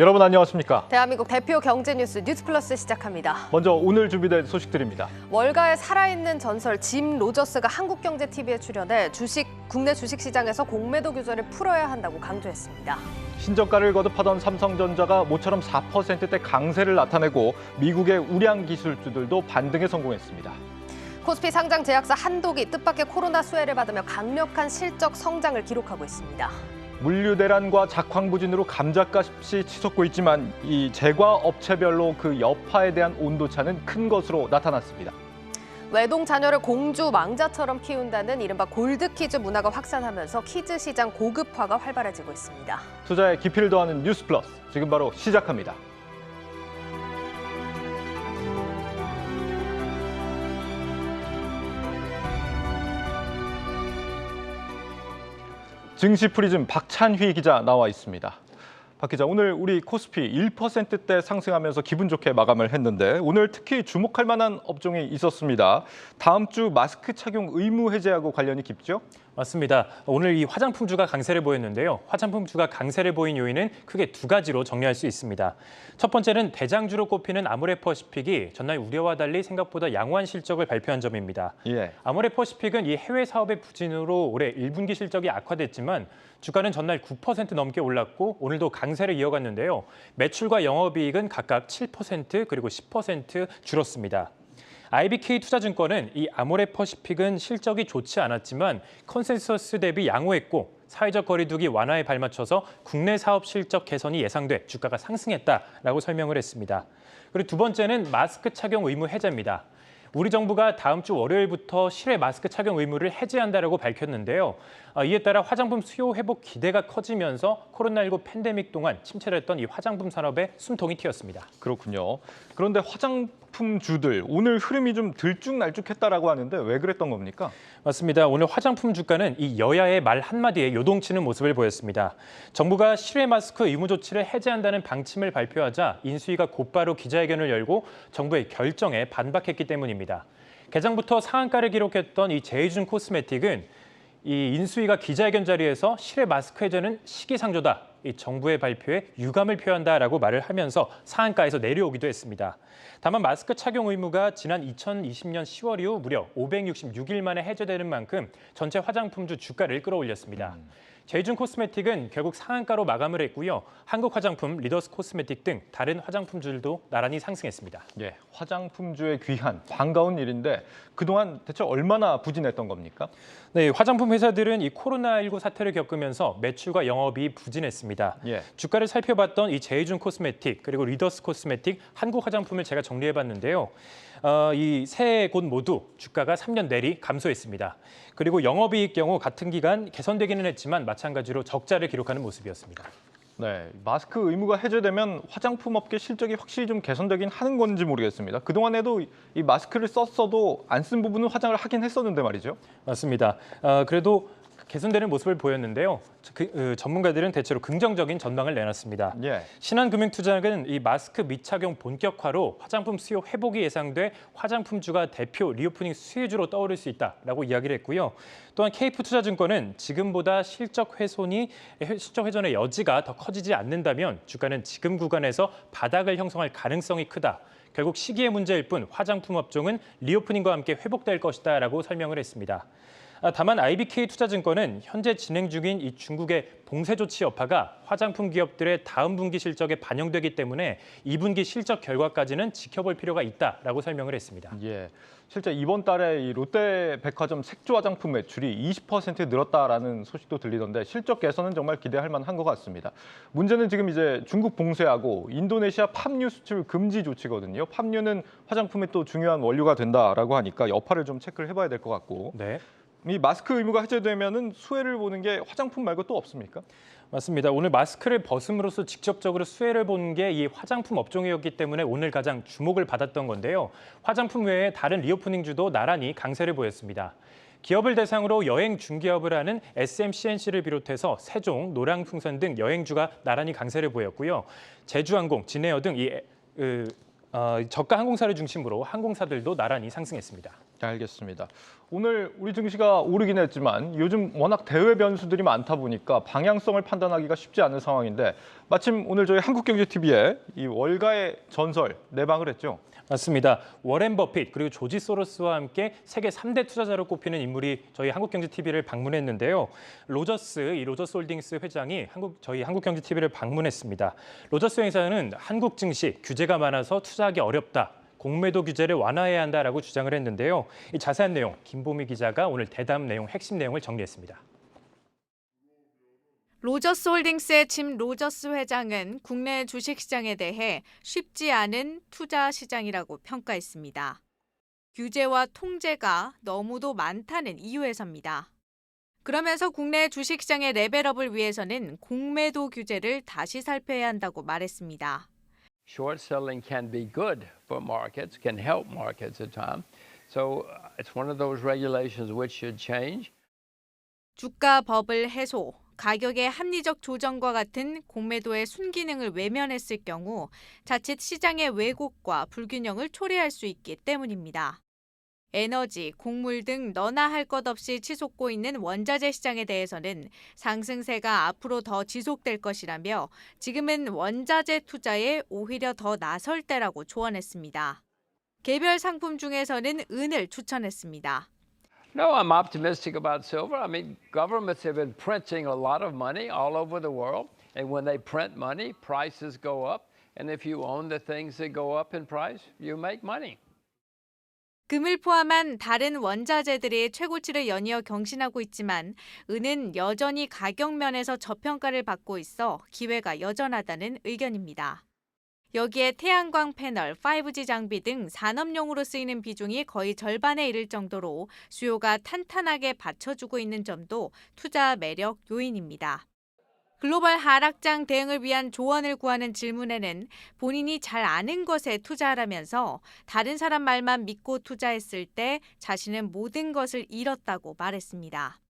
여러분 안녕하십니까? 대한민국 대표 경제 뉴스 뉴스플러스 시작합니다. 먼저 오늘 준비된 소식들입니다. 월가의 살아있는 전설 짐 로저스가 한국경제TV에 출연해 국내 주식시장에서 공매도 규제를 풀어야 한다고 강조했습니다. 신저가를 거듭하던 삼성전자가 모처럼 4%대 강세를 나타내고 미국의 우량 기술주들도 반등에 성공했습니다. 코스피 상장 제약사 한독이 뜻밖의 코로나 수혜를 받으며 강력한 실적 성장을 기록하고 있습니다. 물류대란과 작황부진으로 감자값이 치솟고 있지만 이 제과 업체별로 그 여파에 대한 온도차는 큰 것으로 나타났습니다. 외동 자녀를 공주 망자처럼 키운다는 이른바 골드키즈 문화가 확산하면서 키즈 시장 고급화가 활발해지고 있습니다. 투자에 깊이를 더하는 뉴스플러스, 지금 바로 시작합니다. 증시 프리즘 박찬휘 기자 나와 있습니다. 박 기자, 오늘 우리 코스피 1%대 상승하면서 기분 좋게 마감을 했는데 오늘 특히 주목할 만한 업종이 있었습니다. 다음 주 마스크 착용 의무 해제하고 관련이 깊죠? 맞습니다. 오늘 이 화장품주가 강세를 보였는데요. 화장품주가 강세를 보인 요인은 크게 두 가지로 정리할 수 있습니다. 첫 번째는 대장주로 꼽히는 아모레퍼시픽이 전날 우려와 달리 생각보다 양호한 실적을 발표한 점입니다. 아모레퍼시픽은 이 해외 사업의 부진으로 올해 1분기 실적이 악화됐지만 주가는 전날 9% 넘게 올랐고 오늘도 강세를 이어갔는데요. 매출과 영업이익은 각각 7% 그리고 10% 줄었습니다. IBK투자증권은 이 아모레퍼시픽은 실적이 좋지 않았지만 컨센서스 대비 양호했고 사회적 거리두기 완화에 발맞춰서 국내 사업 실적 개선이 예상돼 주가가 상승했다라고 설명을 했습니다. 그리고 두 번째는 마스크 착용 의무 해제입니다. 우리 정부가 다음 주 월요일부터 실외 마스크 착용 의무를 해제한다라고 밝혔는데요. 이에 따라 화장품 수요 회복 기대가 커지면서 코로나19 팬데믹 동안 침체했던 이 화장품 산업에 숨통이 틔었습니다. 그렇군요. 그런데 화장품주들 오늘 흐름이 좀 들쭉날쭉했다라고 하는데 왜 그랬던 겁니까? 맞습니다. 오늘 화장품 주가는 이 여야의 말 한마디에 요동치는 모습을 보였습니다. 정부가 실외 마스크 의무 조치를 해제한다는 방침을 발표하자 인수위가 곧바로 기자회견을 열고 정부의 결정에 반박했기 때문입니다. 개장부터 상한가를 기록했던 이 제이준 코스메틱은 이 인수위가 기자회견 자리에서 실외 마스크 해제는 시기상조다. 이 정부의 발표에 유감을 표한다라고 말을 하면서 상한가에서 내려오기도 했습니다. 다만 마스크 착용 의무가 지난 2020년 10월 이후 무려 566일 만에 해제되는 만큼 전체 화장품주 주가를 끌어올렸습니다. 제이준 코스메틱은 결국 상한가로 마감을 했고요. 한국 화장품, 리더스 코스메틱 등 다른 화장품주들도 나란히 상승했습니다. 화장품주의 귀한, 반가운 일인데 그동안 대체 얼마나 부진했던 겁니까? 네, 화장품 회사들은 이 코로나19 사태를 겪으면서 매출과 영업이 부진했습니다. 주가를 살펴봤던 이 제이준 코스메틱 그리고 리더스 코스메틱, 한국 화장품을 제가 정리해봤는데요. 이 세 곳 모두 주가가 3년 내리 감소했습니다. 그리고 영업이익 경우 같은 기간 개선되기는 했지만 마찬가지로 적자를 기록하는 모습이었습니다. 마스크 의무가 해제되면 화장품 업계 실적이 확실히 좀 개선되긴 하는 건지 모르겠습니다. 그동안에도 이 마스크를 썼어도 안 쓴 부분은 화장을 하긴 했었는데 말이죠. 맞습니다. 그래도 개선되는 모습을 보였는데요. 전문가들은 대체로 긍정적인 전망을 내놨습니다. 신한금융투자는 이 마스크 미착용 본격화로 화장품 수요 회복이 예상돼 화장품주가 대표 리오프닝 수혜주로 떠오를 수 있다라고 이야기를 했고요. 또한 KF투자증권은 지금보다 실적 회전의 여지가 더 커지지 않는다면 주가는 지금 구간에서 바닥을 형성할 가능성이 크다. 결국 시기의 문제일 뿐 화장품 업종은 리오프닝과 함께 회복될 것이다라고 설명을 했습니다. 다만 IBK투자증권은 현재 진행 중인 이 중국의 봉쇄 조치 여파가 화장품 기업들의 다음 분기 실적에 반영되기 때문에 2분기 실적 결과까지는 지켜볼 필요가 있다라고 설명을 했습니다. 실제 이번 달에 이 롯데백화점 색조 화장품 매출이 20% 늘었다라는 소식도 들리던데 실적 개선은 정말 기대할 만한 것 같습니다. 문제는 지금 이제 중국 봉쇄하고 인도네시아 팜유 수출 금지 조치거든요. 팜유는 화장품의 또 중요한 원료가 된다라고 하니까 여파를 좀 체크를 해봐야 될 것 같고. 이 마스크 의무가 해제되면은 수혜를 보는 게 화장품 말고 또 없습니까? 맞습니다. 오늘 마스크를 벗음으로써 직접적으로 수혜를 본 게 이 화장품 업종이었기 때문에 오늘 가장 주목을 받았던 건데요. 화장품 외에 다른 리오프닝주도 나란히 강세를 보였습니다. 기업을 대상으로 여행 중개업을 하는 SMCNC를 비롯해서 세종, 노량풍선 등 여행주가 나란히 강세를 보였고요. 제주항공, 진에어 등 저가 항공사를 중심으로 항공사들도 나란히 상승했습니다. 알겠습니다. 오늘 우리 증시가 오르긴 했지만 요즘 워낙 대외 변수들이 많다 보니까 방향성을 판단하기가 쉽지 않은 상황인데 마침 오늘 저희 한국경제TV에 이 월가의 전설 내방을 했죠. 맞습니다. 워렌 버핏 그리고 조지 소로스와 함께 세계 3대 투자자로 꼽히는 인물이 저희 한국경제TV를 방문했는데요. 이 로저스 홀딩스 회장이 저희 한국경제TV를 방문했습니다. 로저스 회장은 한국 증시 규제가 많아서 투자하기 어렵다. 공매도 규제를 완화해야 한다라고 주장을 했는데요. 이 자세한 내용 김보미 기자가 오늘 대담 내용 핵심 내용을 정리했습니다. 로저스 홀딩스의 짐 로저스 회장은 국내 주식시장에 대해 쉽지 않은 투자 시장이라고 평가했습니다. 규제와 통제가 너무도 많다는 이유에서입니다. 그러면서 국내 주식시장의 레벨업을 위해서는 공매도 규제를 다시 살펴야 한다고 말했습니다. Short selling can be good for markets, can help markets at times. So it's one of those regulations which should change. 주가 버블 해소, 가격의 합리적 조정과 같은 공매도의 순기능을 외면했을 경우 자칫 시장의 왜곡과 불균형을 초래할 수 있기 때문입니다. 에너지, 곡물 등 너나 할 것 없이 치솟고 있는 원자재 시장에 대해서는 상승세가 앞으로 더 지속될 것이라며 지금은 원자재 투자에 오히려 더 나설 때라고 조언했습니다. 개별 상품 중에서는 은을 추천했습니다. No, I'm optimistic about silver. I mean, governments have been printing a lot of money all over the world. And when they print money, prices go up. And if you own the things that go up in price, you make money. 금을 포함한 다른 원자재들이 최고치를 연이어 경신하고 있지만 은은 여전히 가격 면에서 저평가를 받고 있어 기회가 여전하다는 의견입니다. 여기에 태양광 패널, 5G 장비 등 산업용으로 쓰이는 비중이 거의 절반에 이를 정도로 수요가 탄탄하게 받쳐주고 있는 점도 투자 매력 요인입니다. 글로벌 하락장 대응을 위한 조언을 구하는 질문에는 본인이 잘 아는 것에 투자하라면서 다른 사람 말만 믿고 투자했을 때 자신은 모든 것을 잃었다고 말했습니다.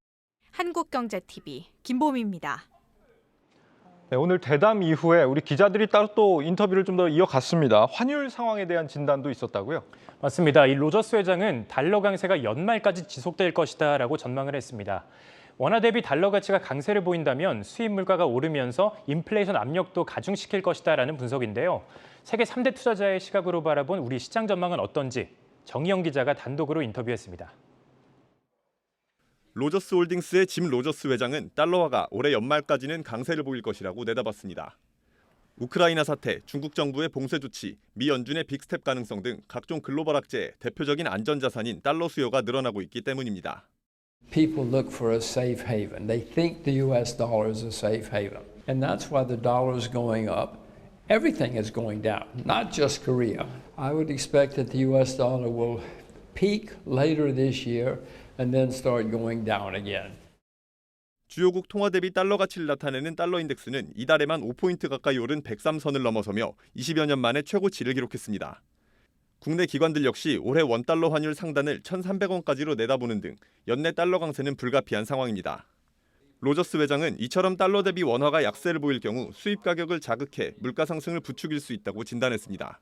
한국경제TV 김보미입니다. 네, 오늘 대담 이후에 우리 기자들이 따로 또 인터뷰를 좀 더 이어갔습니다. 환율 상황에 대한 진단도 있었다고요? 맞습니다. 이 로저스 회장은 달러 강세가 연말까지 지속될 것이다라고 전망을 했습니다. 원화 대비 달러 가치가 강세를 보인다면 수입 물가가 오르면서 인플레이션 압력도 가중시킬 것이다라는 분석인데요. 세계 3대 투자자의 시각으로 바라본 우리 시장 전망은 어떤지 정희영 기자가 단독으로 인터뷰했습니다. 로저스 홀딩스의 짐 로저스 회장은 달러화가 올해 연말까지는 강세를 보일 것이라고 내다봤습니다. 우크라이나 사태, 중국 정부의 봉쇄 조치, 미 연준의 빅스텝 가능성 등 각종 글로벌 악재에 대표적인 안전자산인 달러 수요가 늘어나고 있기 때문입니다. People look for a safe haven. They think the US dollar is a safe haven. And that's why the dollar is going up. Everything is going down, not just Korea. I would expect that the US dollar will peak later this year and then start going down again. 주요국 통화 대비 달러 가치를 나타내는 달러 인덱스는 이달에만 5포인트 가까이 오른 103선을 넘어서며 20여 년 만에 최고치를 기록했습니다. 국내 기관들 역시 올해 원달러 환율 상단을 1,300원까지로 내다보는 등 연내 달러 강세는 불가피한 상황입니다. 로저스 회장은 이처럼 달러 대비 원화가 약세를 보일 경우 수입 가격을 자극해 물가 상승을 부추길 수 있다고 진단했습니다.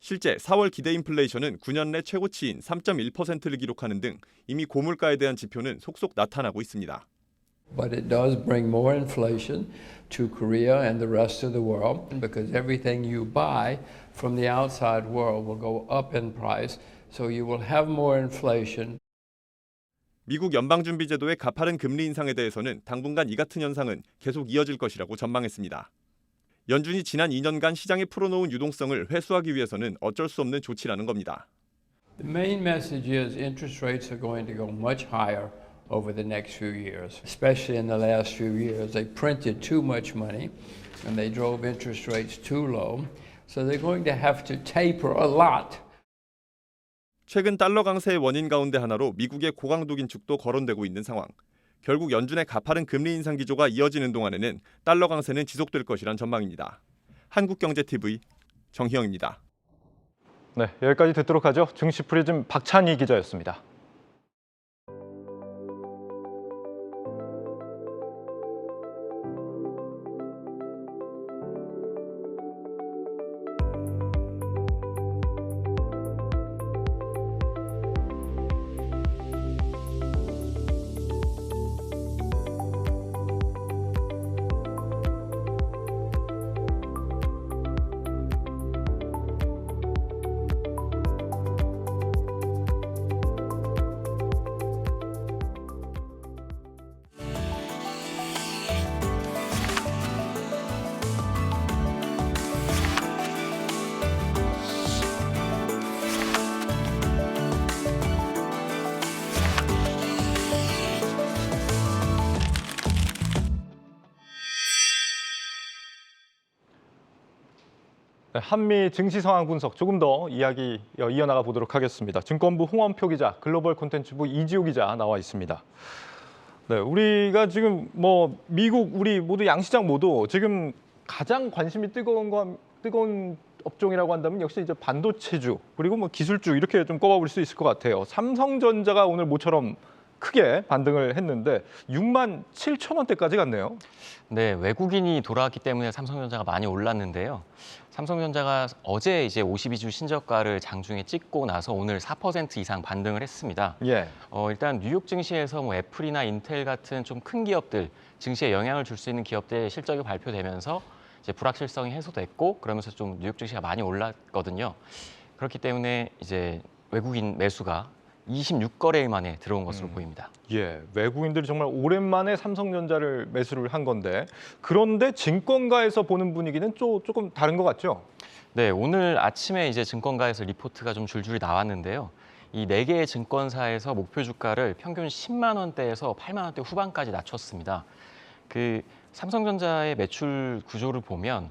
실제 4월 기대 인플레이션은 9년 내 최고치인 3.1%를 기록하는 등 이미 고물가에 대한 지표는 속속 나타나고 있습니다. But it does bring more inflation to Korea and the rest of the world because everything you buy from the outside world will go up in price, so you will have more inflation. 미국 연방준비제도의 가파른 금리 인상에 대해서는 당분간 이 같은 현상은 계속 이어질 것이라고 전망했습니다. 연준이 지난 2년간 시장에 풀어놓은 유동성을 회수하기 위해서는 어쩔 수 없는 조치라는 겁니다. The main message is interest rates are going to go much higher over the next few years. Especially in the last few years, they printed too much money and they drove interest rates too low. So they're going to have to taper a lot. 최근 달러 강세의 원인 가운데 하나로 미국의 고강도 긴축도 거론되고 있는 상황. 결국 연준의 가파른 금리 인상 기조가 이어지는 동안에는 달러 강세는 지속될 것이란 전망입니다. 한국경제TV 정희영입니다. 네, 여기까지 듣도록 하죠. 증시 프리즘 박찬희 기자였습니다. 네, 한미 증시 상황 분석 조금 더 이야기 이어나가 보도록 하겠습니다. 증권부 홍원표 기자, 글로벌 콘텐츠부 이지호 기자 나와 있습니다. 네, 우리가 지금 미국 우리 모두 양시장 모두 지금 가장 관심이 뜨거운 업종이라고 한다면 역시 이제 반도체주 그리고 기술주 이렇게 좀 꼽아볼 수 있을 것 같아요. 삼성전자가 오늘 모처럼 크게 반등을 했는데 6만 7천 원대까지 갔네요. 네, 외국인이 돌아왔기 때문에 삼성전자가 많이 올랐는데요. 삼성전자가 어제 이제 52주 신저가를 장중에 찍고 나서 오늘 4% 이상 반등을 했습니다. 예. 일단 뉴욕 증시에서 애플이나 인텔 같은 좀 큰 기업들, 증시에 영향을 줄 수 있는 기업들의 실적이 발표되면서 이제 불확실성이 해소됐고 그러면서 좀 뉴욕 증시가 많이 올랐거든요. 그렇기 때문에 이제 외국인 매수가 26거래일 만에 들어온 것으로 보입니다. 예, 외국인들이 정말 오랜만에 삼성전자를 매수를 한 건데 그런데 증권가에서 보는 분위기는 조금 다른 것 같죠? 네, 오늘 아침에 이제 증권가에서 리포트가 좀 줄줄이 나왔는데요. 이 4개의 증권사에서 목표 주가를 평균 10만 원대에서 8만 원대 후반까지 낮췄습니다. 그 삼성전자의 매출 구조를 보면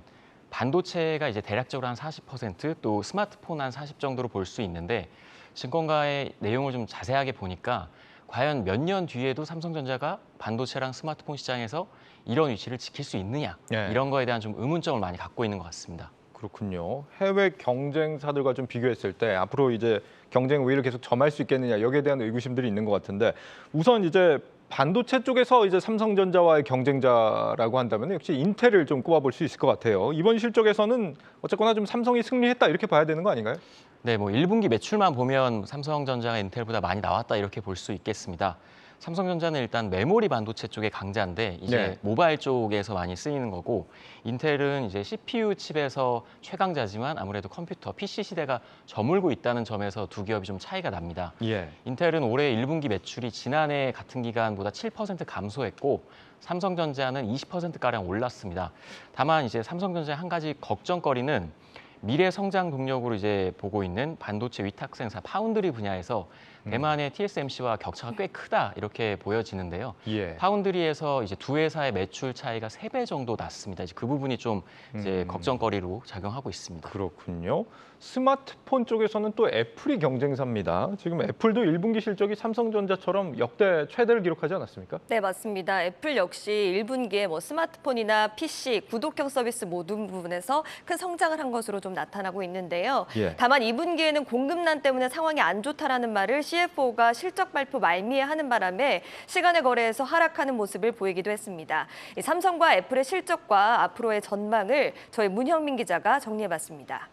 반도체가 이제 대략적으로 한 40%, 또 스마트폰 한 40 정도로 볼 수 있는데 증권가의 내용을 좀 자세하게 보니까 과연 몇 년 뒤에도 삼성전자가 반도체랑 스마트폰 시장에서 이런 위치를 지킬 수 있느냐 네. 이런 거에 대한 좀 의문점을 많이 갖고 있는 것 같습니다. 그렇군요. 해외 경쟁사들과 좀 비교했을 때 앞으로 이제 경쟁 우위를 계속 점할 수 있겠느냐 여기에 대한 의구심들이 있는 것 같은데 우선 이제 반도체 쪽에서 이제 삼성전자와의 경쟁자라고 한다면 역시 인텔을 좀 꼽아볼 수 있을 것 같아요. 이번 실적에서는 어쨌거나 좀 삼성이 승리했다 이렇게 봐야 되는 거 아닌가요? 네, 1분기 매출만 보면 삼성전자가 인텔보다 많이 나왔다 이렇게 볼 수 있겠습니다. 삼성전자는 일단 메모리 반도체 쪽의 강자인데 이제 네. 모바일 쪽에서 많이 쓰이는 거고 인텔은 이제 CPU 칩에서 최강자지만 아무래도 컴퓨터, PC 시대가 저물고 있다는 점에서 두 기업이 좀 차이가 납니다. 예. 인텔은 올해 1분기 매출이 지난해 같은 기간보다 7% 감소했고 삼성전자는 20%가량 올랐습니다. 다만 이제 삼성전자의 한 가지 걱정거리는 미래 성장 동력으로 이제 보고 있는 반도체 위탁 생산 파운드리 분야에서 대만의 TSMC와 격차가 꽤 크다 이렇게 보여지는데요. 예. 파운드리에서 이제 두 회사의 매출 차이가 3배 정도 났습니다. 이제 그 부분이 좀 이제 걱정거리로 작용하고 있습니다. 그렇군요. 스마트폰 쪽에서는 또 애플이 경쟁사입니다. 지금 애플도 1분기 실적이 삼성전자처럼 역대 최대를 기록하지 않았습니까? 네, 맞습니다. 애플 역시 1분기에 스마트폰이나 PC, 구독형 서비스 모든 부분에서 큰 성장을 한 것으로 좀 나타나고 있는데요. 예. 다만 2분기에는 공급난 때문에 상황이 안 좋다라는 말을 CFO가 실적 발표 말미에 하는 바람에 시간의 거래에서 하락하는 모습을 보이기도 했습니다. 삼성과 애플의 실적과 앞으로의 전망을 저희 문형민 기자가 정리해봤습니다.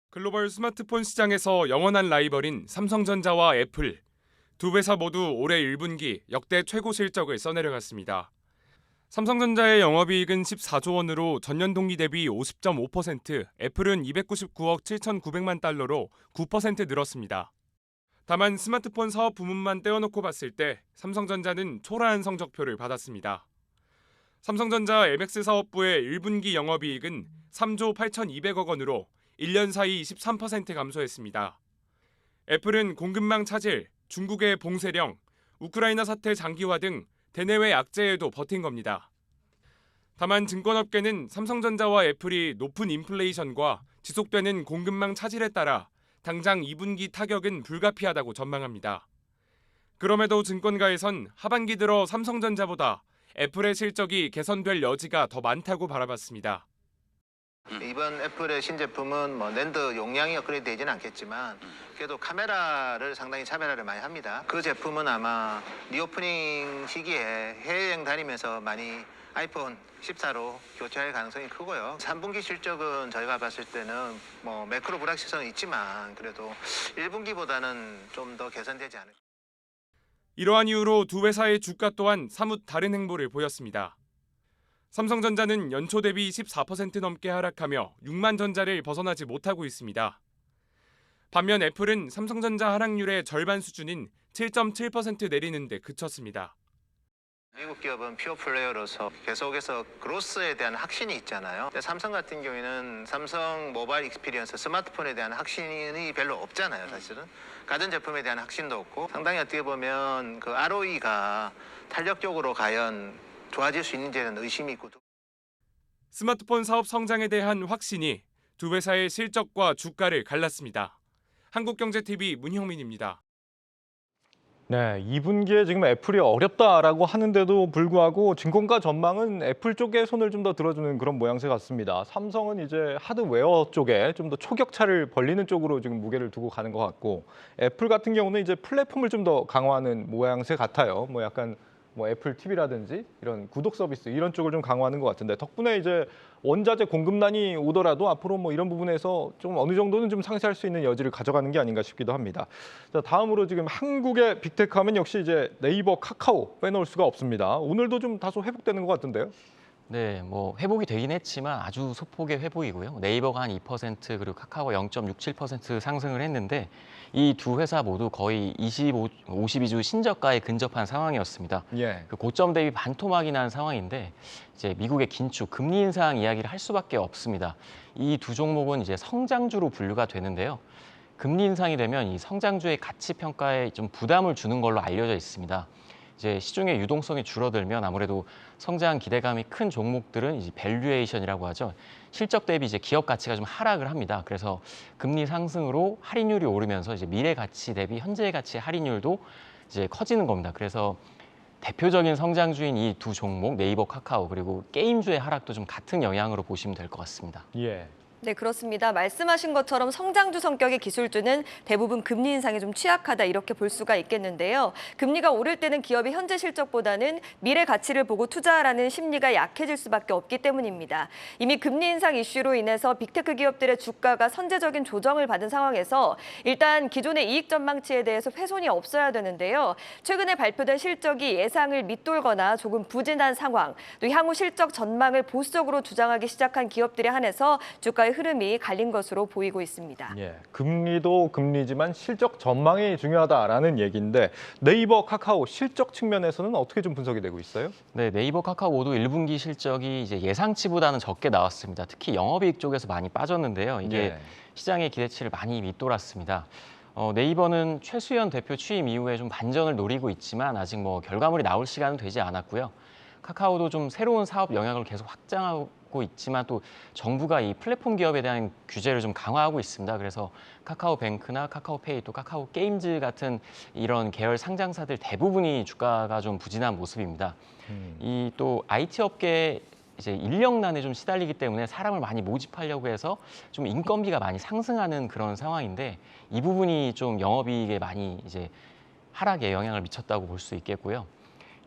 글로벌 스마트폰 시장에서 영원한 라이벌인 삼성전자와 애플 두 회사 모두 올해 1분기 역대 최고 실적을 써내려갔습니다. 삼성전자의 영업이익은 14조 원으로 전년 동기 대비 50.5%, 애플은 299억 7,900만 달러로 9% 늘었습니다. 다만 스마트폰 사업 부문만 떼어놓고 봤을 때 삼성전자는 초라한 성적표를 받았습니다. 삼성전자 MX 사업부의 1분기 영업이익은 3조 8,200억 원으로 1년 사이 23% 감소했습니다. 애플은 공급망 차질, 중국의 봉쇄령, 우크라이나 사태 장기화 등 대내외 악재에도 버틴 겁니다. 다만 증권업계는 삼성전자와 애플이 높은 인플레이션과 지속되는 공급망 차질에 따라 당장 2분기 타격은 불가피하다고 전망합니다. 그럼에도 증권가에선 하반기 들어 삼성전자보다 애플의 실적이 개선될 여지가 더 많다고 바라봤습니다. 이번 애플의 신제품은 랜드 용량이 업그레이드 되지는 않겠지만 그래도 카메라를 상당히 차별화를 많이 합니다. 그 제품은 아마 리오프닝 시기에 해외여행 다니면서 많이 아이폰 14로 교체할 가능성이 크고요. 3분기 실적은 저희가 봤을 때는 매크로 불확실성은 있지만 그래도 1분기보다는 좀 더 개선되지 않을까. 이러한 이유로 두 회사의 주가 또한 사뭇 다른 행보를 보였습니다. 삼성전자는 연초 대비 14% 넘게 하락하며 6만 전자를 벗어나지 못하고 있습니다. 반면 애플은 삼성전자 하락률의 절반 수준인 7.7% 내리는 데 그쳤습니다. 미국 기업은 퓨어 플레이어로서 계속해서 그로스에 대한 확신이 있잖아요. 근데 삼성 같은 경우에는 삼성 모바일 익스피리언스 스마트폰에 대한 확신이 별로 없잖아요, 사실은. 가전제품에 대한 확신도 없고 상당히 어떻게 보면 그 ROE가 탄력적으로 과연 좋아질 수 있는지는 의심이 있고. 스마트폰 사업 성장에 대한 확신이 두 회사의 실적과 주가를 갈랐습니다. 한국경제TV 문형민입니다. 네, 2분기에 지금 애플이 어렵다라고 하는데도 불구하고 증권가 전망은 애플 쪽에 손을 좀 더 들어주는 그런 모양새 같습니다. 삼성은 이제 하드웨어 쪽에 좀 더 초격차를 벌리는 쪽으로 지금 무게를 두고 가는 것 같고, 애플 같은 경우는 이제 플랫폼을 좀 더 강화하는 모양새 같아요. 뭐 약간 애플 TV라든지 이런 구독 서비스 이런 쪽을 좀 강화하는 것 같은데, 덕분에 이제 원자재 공급난이 오더라도 앞으로 이런 부분에서 좀 어느 정도는 좀 상쇄할 수 있는 여지를 가져가는 게 아닌가 싶기도 합니다. 자, 다음으로 지금 한국의 빅테크 하면 역시 이제 네이버, 카카오 빼놓을 수가 없습니다. 오늘도 좀 다소 회복되는 것 같은데요. 네, 회복이 되긴 했지만 아주 소폭의 회복이고요. 네이버가 한 2% 그리고 카카오가 0.67% 상승을 했는데 이 두 회사 모두 거의 52주 신저가에 근접한 상황이었습니다. 예. 그 고점 대비 반토막이 난 상황인데 이제 미국의 긴축, 금리 인상 이야기를 할 수밖에 없습니다. 이 두 종목은 이제 성장주로 분류가 되는데요. 금리 인상이 되면 이 성장주의 가치 평가에 좀 부담을 주는 걸로 알려져 있습니다. 이제 시중의 유동성이 줄어들면 아무래도 성장 기대감이 큰 종목들은 이제 밸류에이션이라고 하죠. 실적 대비 이제 기업 가치가 좀 하락을 합니다. 그래서 금리 상승으로 할인율이 오르면서 이제 미래 가치 대비 현재 가치의 할인율도 이제 커지는 겁니다. 그래서 대표적인 성장주인 이 두 종목 네이버, 카카오 그리고 게임주의 하락도 좀 같은 영향으로 보시면 될 것 같습니다. 예. 네, 그렇습니다. 말씀하신 것처럼 성장주 성격의 기술주는 대부분 금리 인상에 좀 취약하다 이렇게 볼 수가 있겠는데요. 금리가 오를 때는 기업이 현재 실적보다는 미래 가치를 보고 투자하라는 심리가 약해질 수밖에 없기 때문입니다. 이미 금리 인상 이슈로 인해서 빅테크 기업들의 주가가 선제적인 조정을 받은 상황에서 일단 기존의 이익 전망치에 대해서 훼손이 없어야 되는데요. 최근에 발표된 실적이 예상을 밑돌거나 조금 부진한 상황, 또 향후 실적 전망을 보수적으로 주장하기 시작한 기업들에 한해서 주가의 흐름이 갈린 것으로 보이고 있습니다. 예, 금리도 금리지만 실적 전망이 중요하다라는 얘기인데, 네이버, 카카오 실적 측면에서는 어떻게 좀 분석이 되고 있어요? 네, 네이버, 카카오 모두 1분기 실적이 이제 예상치보다는 적게 나왔습니다. 특히 영업이익 쪽에서 많이 빠졌는데요. 이게 예. 시장의 기대치를 많이 밑돌았습니다. 네이버는 최수연 대표 취임 이후에 좀 반전을 노리고 있지만 아직 결과물이 나올 시간은 되지 않았고요. 카카오도 좀 새로운 사업 영역을 계속 확장하고 있지만 또 정부가 이 플랫폼 기업에 대한 규제를 좀 강화하고 있습니다. 그래서 카카오뱅크나 카카오페이 또 카카오 게임즈 같은 이런 계열 상장사들 대부분이 주가가 좀 부진한 모습입니다. 이 또 IT 업계 이제 인력난에 좀 시달리기 때문에 사람을 많이 모집하려고 해서 좀 인건비가 많이 상승하는 그런 상황인데 이 부분이 좀 영업이익에 많이 이제 하락에 영향을 미쳤다고 볼 수 있겠고요.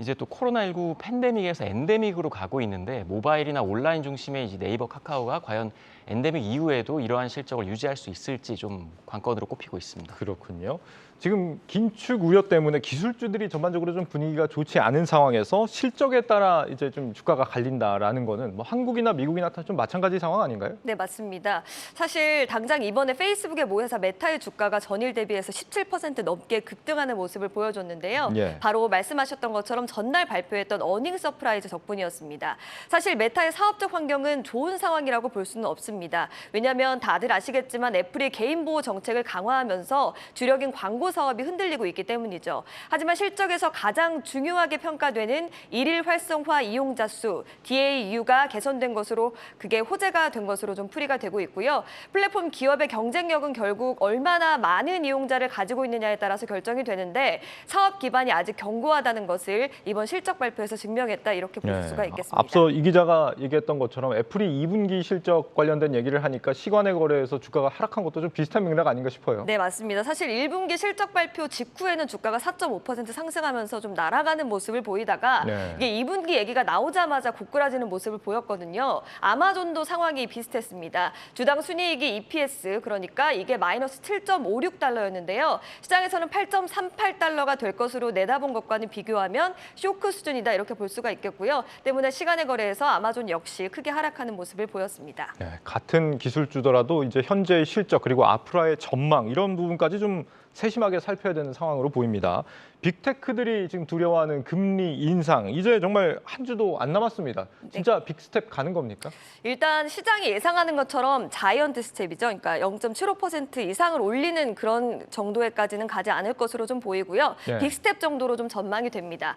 이제 또 코로나19 팬데믹에서 엔데믹으로 가고 있는데 모바일이나 온라인 중심의 이제 네이버, 카카오가 과연 엔데믹 이후에도 이러한 실적을 유지할 수 있을지 좀 관건으로 꼽히고 있습니다. 그렇군요. 지금 긴축 우려 때문에 기술주들이 전반적으로 좀 분위기가 좋지 않은 상황에서 실적에 따라 이제 좀 주가가 갈린다라는 거는 한국이나 미국이나 다 좀 마찬가지 상황 아닌가요? 네, 맞습니다. 사실 당장 이번에 페이스북의 모회사 메타의 주가가 전일 대비해서 17% 넘게 급등하는 모습을 보여줬는데요. 예. 바로 말씀하셨던 것처럼 전날 발표했던 어닝 서프라이즈 덕분이었습니다. 사실 메타의 사업적 환경은 좋은 상황이라고 볼 수는 없습니다. 왜냐하면 다들 아시겠지만 애플이 개인 보호 정책을 강화하면서 주력인 광고 사업이 흔들리고 있기 때문이죠. 하지만 실적에서 가장 중요하게 평가되는 일일 활성화 이용자 수, DAU가 개선된 것으로 그게 호재가 된 것으로 좀 풀이가 되고 있고요. 플랫폼 기업의 경쟁력은 결국 얼마나 많은 이용자를 가지고 있느냐에 따라서 결정이 되는데 사업 기반이 아직 견고하다는 것을 이번 실적 발표에서 증명했다 이렇게 볼 수가 있겠습니다. 앞서 이 기자가 얘기했던 것처럼 애플이 2분기 실적 관련된 얘기를 하니까 시간의 거래에서 주가가 하락한 것도 좀 비슷한 맥락 아닌가 싶어요. 네, 맞습니다. 사실 1분기 실적 발표 직후에는 주가가 4.5% 상승하면서 좀 날아가는 모습을 보이다가 네. 이게 2분기 얘기가 나오자마자 고꾸라지는 모습을 보였거든요. 아마존도 상황이 비슷했습니다. 주당 순이익이 EPS 그러니까 이게 마이너스 7.56달러였는데요. 시장에서는 8.38달러가 될 것으로 내다본 것과는 비교하면 쇼크 수준이다 이렇게 볼 수가 있겠고요. 때문에 시간의 거래에서 아마존 역시 크게 하락하는 모습을 보였습니다. 네, 같은 기술주더라도 이제 현재의 실적 그리고 앞으로의 전망 이런 부분까지 좀 세심하게 살펴야 되는 상황으로 보입니다. 빅테크들이 지금 두려워하는 금리 인상, 이제 정말 한 주도 안 남았습니다. 진짜 빅스텝 가는 겁니까? 일단 시장이 예상하는 것처럼 자이언트 스텝이죠. 그러니까 0.75% 이상을 올리는 그런 정도에까지는 가지 않을 것으로 좀 보이고요. 네. 빅스텝 정도로 좀 전망이 됩니다.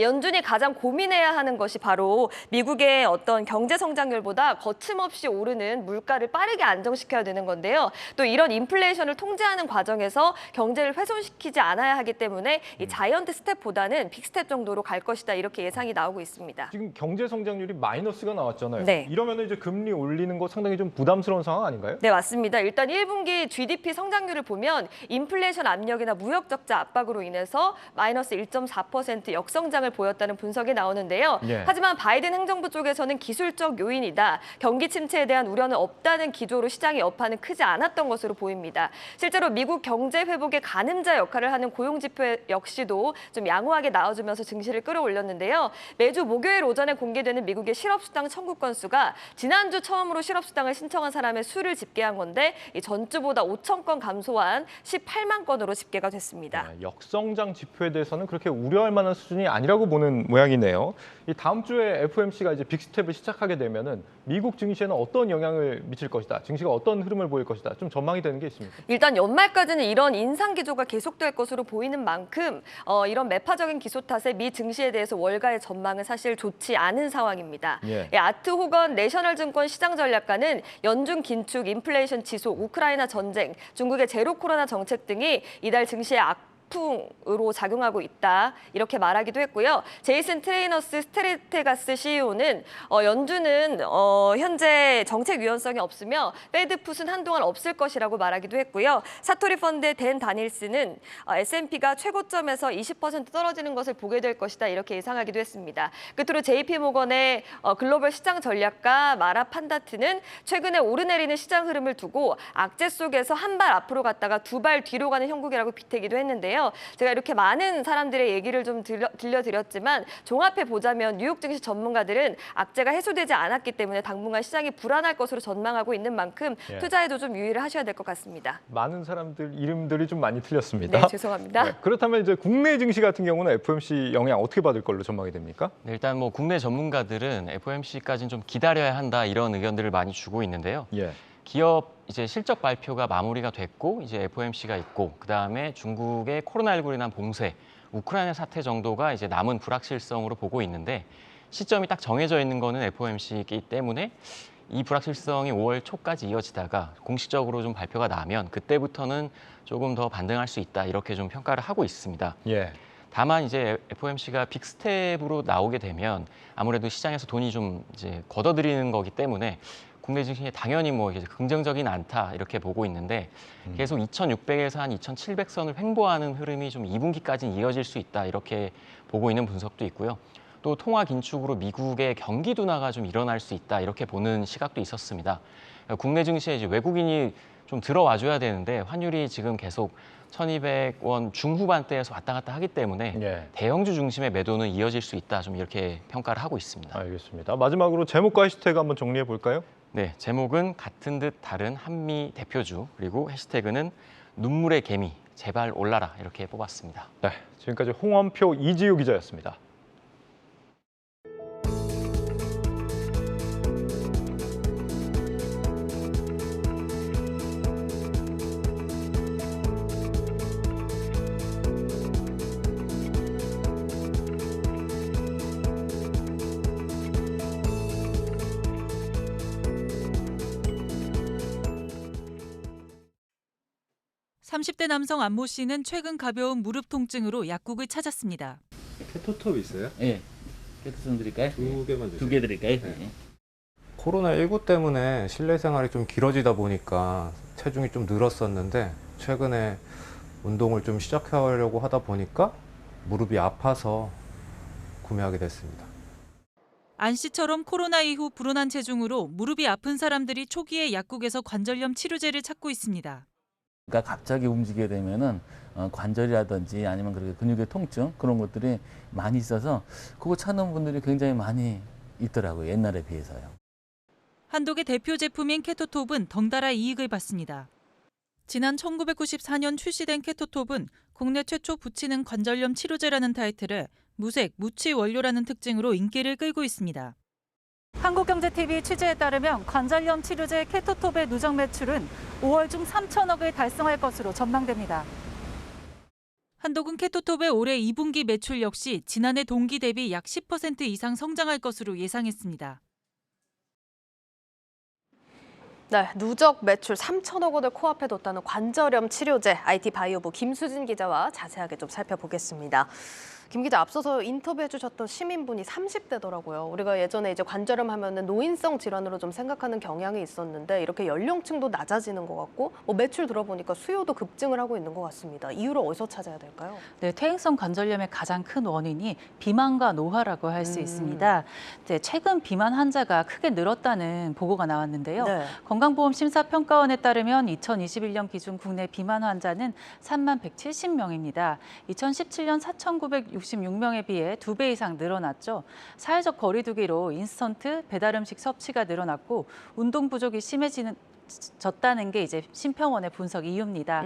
연준이 가장 고민해야 하는 것이 바로 미국의 어떤 경제 성장률보다 거침없이 오르는 물가를 빠르게 안정시켜야 되는 건데요. 또 이런 인플레이션을 통제하는 과정에서 경제를 훼손시키지 않아야 하기 때문에 이 자이언트 스텝보다는 빅스텝 정도로 갈 것이다. 이렇게 예상이 나오고 있습니다. 지금 경제 성장률이 마이너스가 나왔잖아요. 네. 이러면 이제 금리 올리는 거 상당히 좀 부담스러운 상황 아닌가요? 네, 맞습니다. 일단 1분기 GDP 성장률을 보면 인플레이션 압력이나 무역 적자 압박으로 인해서 마이너스 1.4% 역성장을 보였다는 분석이 나오는데요. 예. 하지만 바이든 행정부 쪽에서는 기술적 요인이다. 경기 침체에 대한 우려는 없다는 기조로 시장의 여파는 크지 않았던 것으로 보입니다. 실제로 미국 경제 회복의 가늠자 역할을 하는 고용 지표 역시도 좀 양호하게 나와주면서 증시를 끌어올렸는데요. 매주 목요일 오전에 공개되는 미국의 실업수당 청구 건수가 지난주 처음으로 실업수당을 신청한 사람의 수를 집계한 건데 이 전주보다 5천 건 감소한 18만 건으로 집계가 됐습니다. 네, 역성장 지표에 대해서는 그렇게 우려할 만한 수준이 아니라고 보는 모양이네요. 이 다음 주에 FOMC가 이제 빅스텝을 시작하게 되면은 미국 증시에는 어떤 영향을 미칠 것이다, 증시가 어떤 흐름을 보일 것이다, 좀 전망이 되는 게 있습니까? 일단 연말까지는 이런 인상 기조가 계속될 것으로 보이는 만큼 이런 매파적인 기소 탓에 미 증시에 대해서 월가의 전망은 사실 좋지 않은 상황입니다. 예. 아트 호건 내셔널증권 시장전략가는 연준 긴축, 인플레이션 지속, 우크라이나 전쟁, 중국의 제로 코로나 정책 등이 이달 증시에 풍으로 작용하고 있다 이렇게 말하기도 했고요. 제이슨 트레이너스 스트레테가스 CEO는 연준은 현재 정책 유연성이 없으며 페드 풋은 한동안 없을 것이라고 말하기도 했고요. 사토리 펀드의 댄 다닐스는 S&P가 최고점에서 20% 떨어지는 것을 보게 될 것이다 이렇게 예상하기도 했습니다. 끝으로 JP 모건의 글로벌 시장 전략가 마라 판다트는 최근에 오르내리는 시장 흐름을 두고 악재 속에서 한 발 앞으로 갔다가 두 발 뒤로 가는 형국이라고 비태기도 했는데요. 제가 이렇게 많은 사람들의 얘기를 좀 들려드렸지만 종합해 보자면 뉴욕 증시 전문가들은 악재가 해소되지 않았기 때문에 당분간 시장이 불안할 것으로 전망하고 있는 만큼 예. 투자에도 좀 유의를 하셔야 될 것 같습니다. 많은 사람들 이름들이 좀 많이 틀렸습니다. 네, 죄송합니다. 네, 그렇다면 이제 국내 증시 같은 경우는 FOMC 영향 어떻게 받을 걸로 전망이 됩니까? 네, 일단 뭐 국내 전문가들은 FOMC까지는 좀 기다려야 한다 이런 의견들을 많이 주고 있는데요. 예. 기업 이제 실적 발표가 마무리가 됐고 이제 FOMC가 있고 그다음에 중국의 코로나19로 인한 봉쇄, 우크라이나 사태 정도가 이제 남은 불확실성으로 보고 있는데 시점이 딱 정해져 있는 거는 FOMC이기 때문에 이 불확실성이 5월 초까지 이어지다가 공식적으로 좀 발표가 나면 그때부터는 조금 더 반등할 수 있다 이렇게 좀 평가를 하고 있습니다. 예. 다만 이제 FOMC가 빅스텝으로 나오게 되면 아무래도 시장에서 돈이 좀 이제 걷어들이는 거기 때문에 국내 증시에 당연히 뭐 이제 긍정적인 않다 이렇게 보고 있는데 계속 2,600에서 한 2,700선을 횡보하는 흐름이 좀 2분기까지는 이어질 수 있다 이렇게 보고 있는 분석도 있고요. 또 통화 긴축으로 미국의 경기 둔화가 좀 일어날 수 있다 이렇게 보는 시각도 있었습니다. 국내 증시에 이제 외국인이 좀 들어와줘야 되는데 환율이 지금 계속 1,200원 중후반대에서 왔다 갔다 하기 때문에 예. 대형주 중심의 매도는 이어질 수 있다 좀 이렇게 평가를 하고 있습니다. 알겠습니다. 마지막으로 제목과 해시태그 한번 정리해 볼까요? 네, 제목은 같은 듯 다른 한미 대표주 그리고 해시태그는 눈물의 개미 제발 올라라 이렇게 뽑았습니다. 네, 지금까지 홍원표 이지우 기자였습니다. (30대) 남성 안모 씨는 최근 가벼운 무릎 통증으로 약국을 찾았습니다. 케토톱 있어요? 예. 케토손 드릴까요? 두 개만 주세요. 2개 드릴까요? 네. 코로나19 때문에 실내 생활이 좀 길어지다 보니까 체중이 좀 늘었었는데 최근에 운동을 좀 시작하려고 하다 보니까 무릎이 아파서 구매하게 됐습니다. 안 씨처럼 코로나 이후 불어난 체중으로 무릎이 아픈 사람들이 초기에 약국에서 관절염 치료제를 찾고 있습니다. 그러니까 갑자기 움직이게 되면은 관절이라든지 아니면 그렇게 근육의 통증 그런 것들이 많이 있어서 그거 찾는 분들이 굉장히 많이 있더라고요. 옛날에 비해서요. 한독의 대표 제품인 케토톱은 덩달아 이익을 받습니다. 지난 1994년 출시된 케토톱은 국내 최초 붙이는 관절염 치료제라는 타이틀에 무색, 무취 원료라는 특징으로 인기를 끌고 있습니다. 한국경제TV 취재에 따르면 관절염 치료제 케토톱의 누적 매출은 5월 중 3천억을 달성할 것으로 전망됩니다. 한독은 케토톱의 올해 2분기 매출 역시 지난해 동기 대비 약 10% 이상 성장할 것으로 예상했습니다. 네, 누적 매출 3천억 원을 코앞에 뒀다는 관절염 치료제, IT바이오부 김수진 기자와 자세하게 좀 살펴보겠습니다. 김 기자, 앞서서 인터뷰해 주셨던 시민분이 30대더라고요. 우리가 예전에 이제 관절염 하면은 노인성 질환으로 좀 생각하는 경향이 있었는데 이렇게 연령층도 낮아지는 것 같고 매출 들어보니까 수요도 급증을 하고 있는 것 같습니다. 이유를 어디서 찾아야 될까요? 네, 퇴행성 관절염의 가장 큰 원인이 비만과 노화라고 할 수 있습니다. 네, 최근 비만 환자가 크게 늘었다는 보고가 나왔는데요. 네. 건강보험심사평가원에 따르면 2021년 기준 국내 비만 환자는 3만 170명입니다. 2017년 4,966명에 비해 2배 이상 늘어났죠. 사회적 거리두기로 인스턴트, 배달음식 섭취가 늘어났고 운동 부족이 심해졌다는 게 이제 심평원의 분석 이유입니다.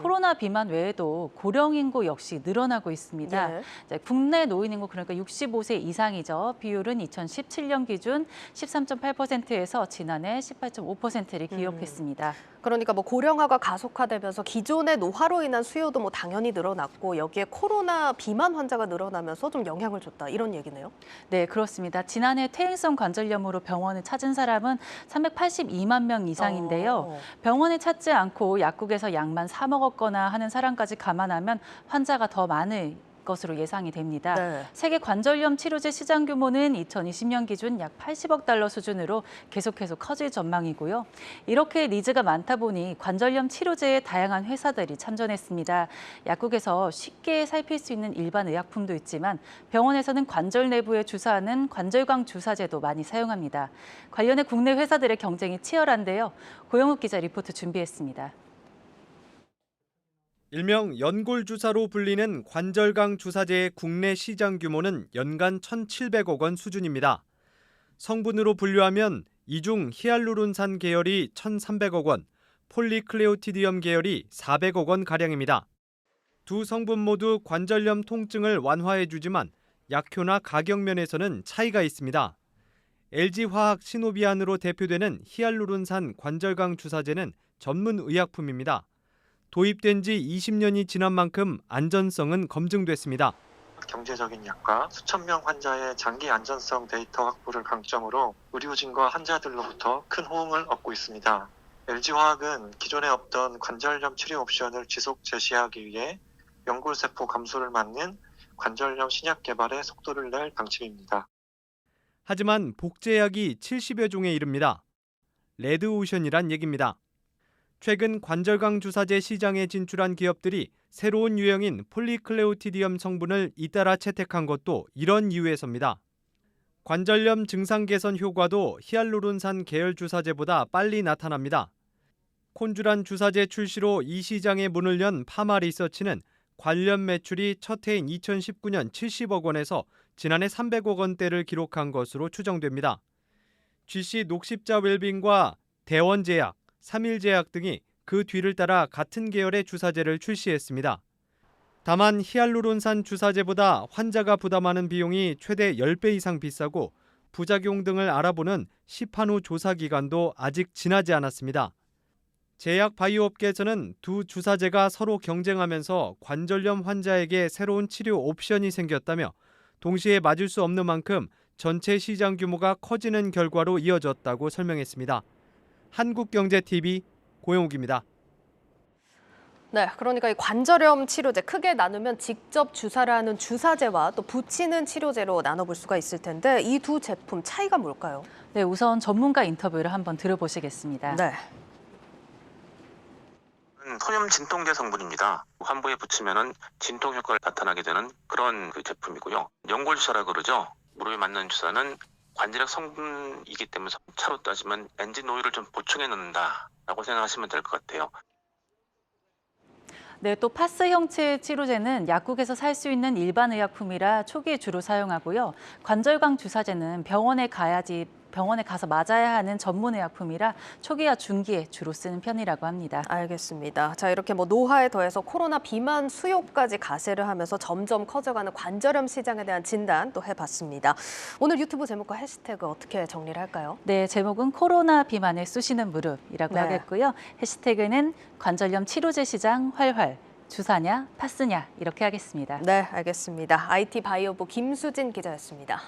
코로나 비만 외에도 고령 인구 역시 늘어나고 있습니다. 네. 이제 국내 노인 인구 그러니까 65세 이상이죠. 비율은 2017년 기준 13.8%에서 지난해 18.5%를 기록했습니다. 그러니까 고령화가 가속화되면서 기존의 노화로 인한 수요도 당연히 늘어났고 여기에 코로나 비만 환자가 늘어나면서 좀 영향을 줬다 이런 얘기네요. 네, 그렇습니다. 지난해 퇴행성 관절염으로 병원을 찾은 사람은 382만 명 이상인데요. 병원에 찾지 않고 약국에서 약만 사 먹었거나 하는 사람까지 감안하면 환자가 더 많을 것으로 예상이 됩니다. 네. 세계 관절염 치료제 시장 규모는 2020년 기준 약 80억 달러 수준으로 계속해서 커질 전망이고요. 이렇게 니즈가 많다 보니 관절염 치료제에 다양한 회사들이 참전했습니다. 약국에서 쉽게 살필 수 있는 일반 의약품도 있지만 병원에서는 관절 내부에 주사하는 관절광 주사제도 많이 사용합니다. 관련해 국내 회사들의 경쟁이 치열한데요. 고영욱 기자 리포트 준비했습니다. 일명 연골주사로 불리는 관절강 주사제의 국내 시장 규모는 연간 1,700억 원 수준입니다. 성분으로 분류하면 이 중 히알루론산 계열이 1,300억 원, 폴리클레오티디엄 계열이 400억 원 가량입니다. 두 성분 모두 관절염 통증을 완화해주지만 약효나 가격 면에서는 차이가 있습니다. LG화학 시노비안으로 대표되는 히알루론산 관절강 주사제는 전문 의약품입니다. 도입된 지 20년이 지난 만큼 안전성은 검증됐습니다. 경제적인 약과 수천 명 환자의 장기 안전성 데이터 확보를 강점으로 의료진과 환자들로부터 큰 호응을 얻고 있습니다. LG화학은 기존에 없던 관절염 치료 옵션을 지속 제시하기 위해 연골세포 감소를 막는 관절염 신약 개발에 속도를 낼 방침입니다. 하지만 복제약이 70여 종에 이릅니다. 레드오션이란 얘기입니다. 최근 관절강 주사제 시장에 진출한 기업들이 새로운 유형인 폴리클레오티디엄 성분을 잇따라 채택한 것도 이런 이유에서입니다. 관절염 증상 개선 효과도 히알루론산 계열 주사제보다 빨리 나타납니다. 콘주란 주사제 출시로 이 시장에 문을 연 파마리서치는 관련 매출이 첫 해인 2019년 70억 원에서 지난해 300억 원대를 기록한 것으로 추정됩니다. GC 녹십자 웰빙과 대원제약, 삼일제약 등이 그 뒤를 따라 같은 계열의 주사제를 출시했습니다. 다만 히알루론산 주사제보다 환자가 부담하는 비용이 최대 10배 이상 비싸고 부작용 등을 알아보는 시판 후 조사 기간도 아직 지나지 않았습니다. 제약 바이오업계에서는 두 주사제가 서로 경쟁하면서 관절염 환자에게 새로운 치료 옵션이 생겼다며 동시에 맞을 수 없는 만큼 전체 시장 규모가 커지는 결과로 이어졌다고 설명했습니다. 한국경제TV 고영욱입니다. 네, 그러니까 이 관절염 치료제 크게 나누면 직접 주사를 하는 주사제와 또 붙이는 치료제로 나눠볼 수가 있을 텐데 이 두 제품 차이가 뭘까요? 네, 우선 전문가 인터뷰를 한번 들어보시겠습니다. 네. 소염 진통제 성분입니다. 환부에 붙이면은 진통 효과를 나타나게 되는 그런 제품이고요. 연골주사라 그러죠. 무릎에 맞는 주사는 관절약 성분이기 때문에 차로 따지면 엔진 오일을 좀 보충해 넣는다라고 생각하시면 될 것 같아요. 네, 또 파스 형체 치료제는 약국에서 살 수 있는 일반 의약품이라 초기에 주로 사용하고요. 관절광 주사제는 병원에 가야지 병원에 가서 맞아야 하는 전문 의약품이라 초기와 중기에 주로 쓰는 편이라고 합니다. 알겠습니다. 자, 이렇게 노화에 더해서 코로나 비만 수요까지 가세를 하면서 점점 커져가는 관절염 시장에 대한 진단 또 해봤습니다. 오늘 유튜브 제목과 해시태그 어떻게 정리를 할까요? 네, 제목은 코로나 비만에 쑤시는 무릎이라고 네. 하겠고요. 해시태그는 관절염 치료제 시장 활활, 주사냐, 파스냐 이렇게 하겠습니다. 네, 알겠습니다. IT 바이오부 김수진 기자였습니다.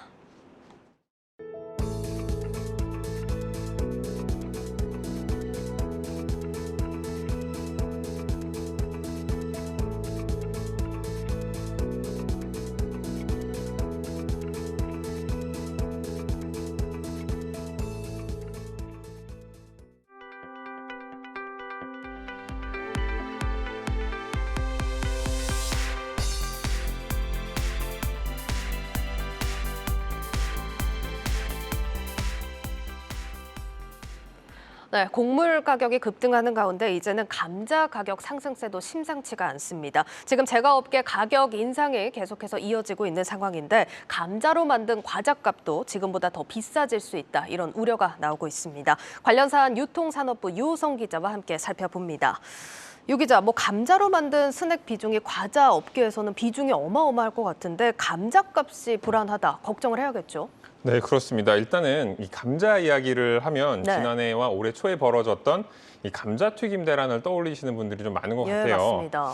네, 곡물 가격이 급등하는 가운데 이제는 감자 가격 상승세도 심상치가 않습니다. 지금 제과업계 가격 인상이 계속해서 이어지고 있는 상황인데 감자로 만든 과자값도 지금보다 더 비싸질 수 있다. 이런 우려가 나오고 있습니다. 관련 사안 유통산업부 유호성 기자와 함께 살펴봅니다. 유 기자, 감자로 만든 스낵 비중이 과자 업계에서는 비중이 어마어마할 것 같은데 감자값이 불안하다. 걱정을 해야겠죠? 네, 그렇습니다. 일단은 이 감자 이야기를 하면 네. 지난해와 올해 초에 벌어졌던 이 감자튀김 대란을 떠올리시는 분들이 좀 많은 것 예, 같아요. 맞습니다.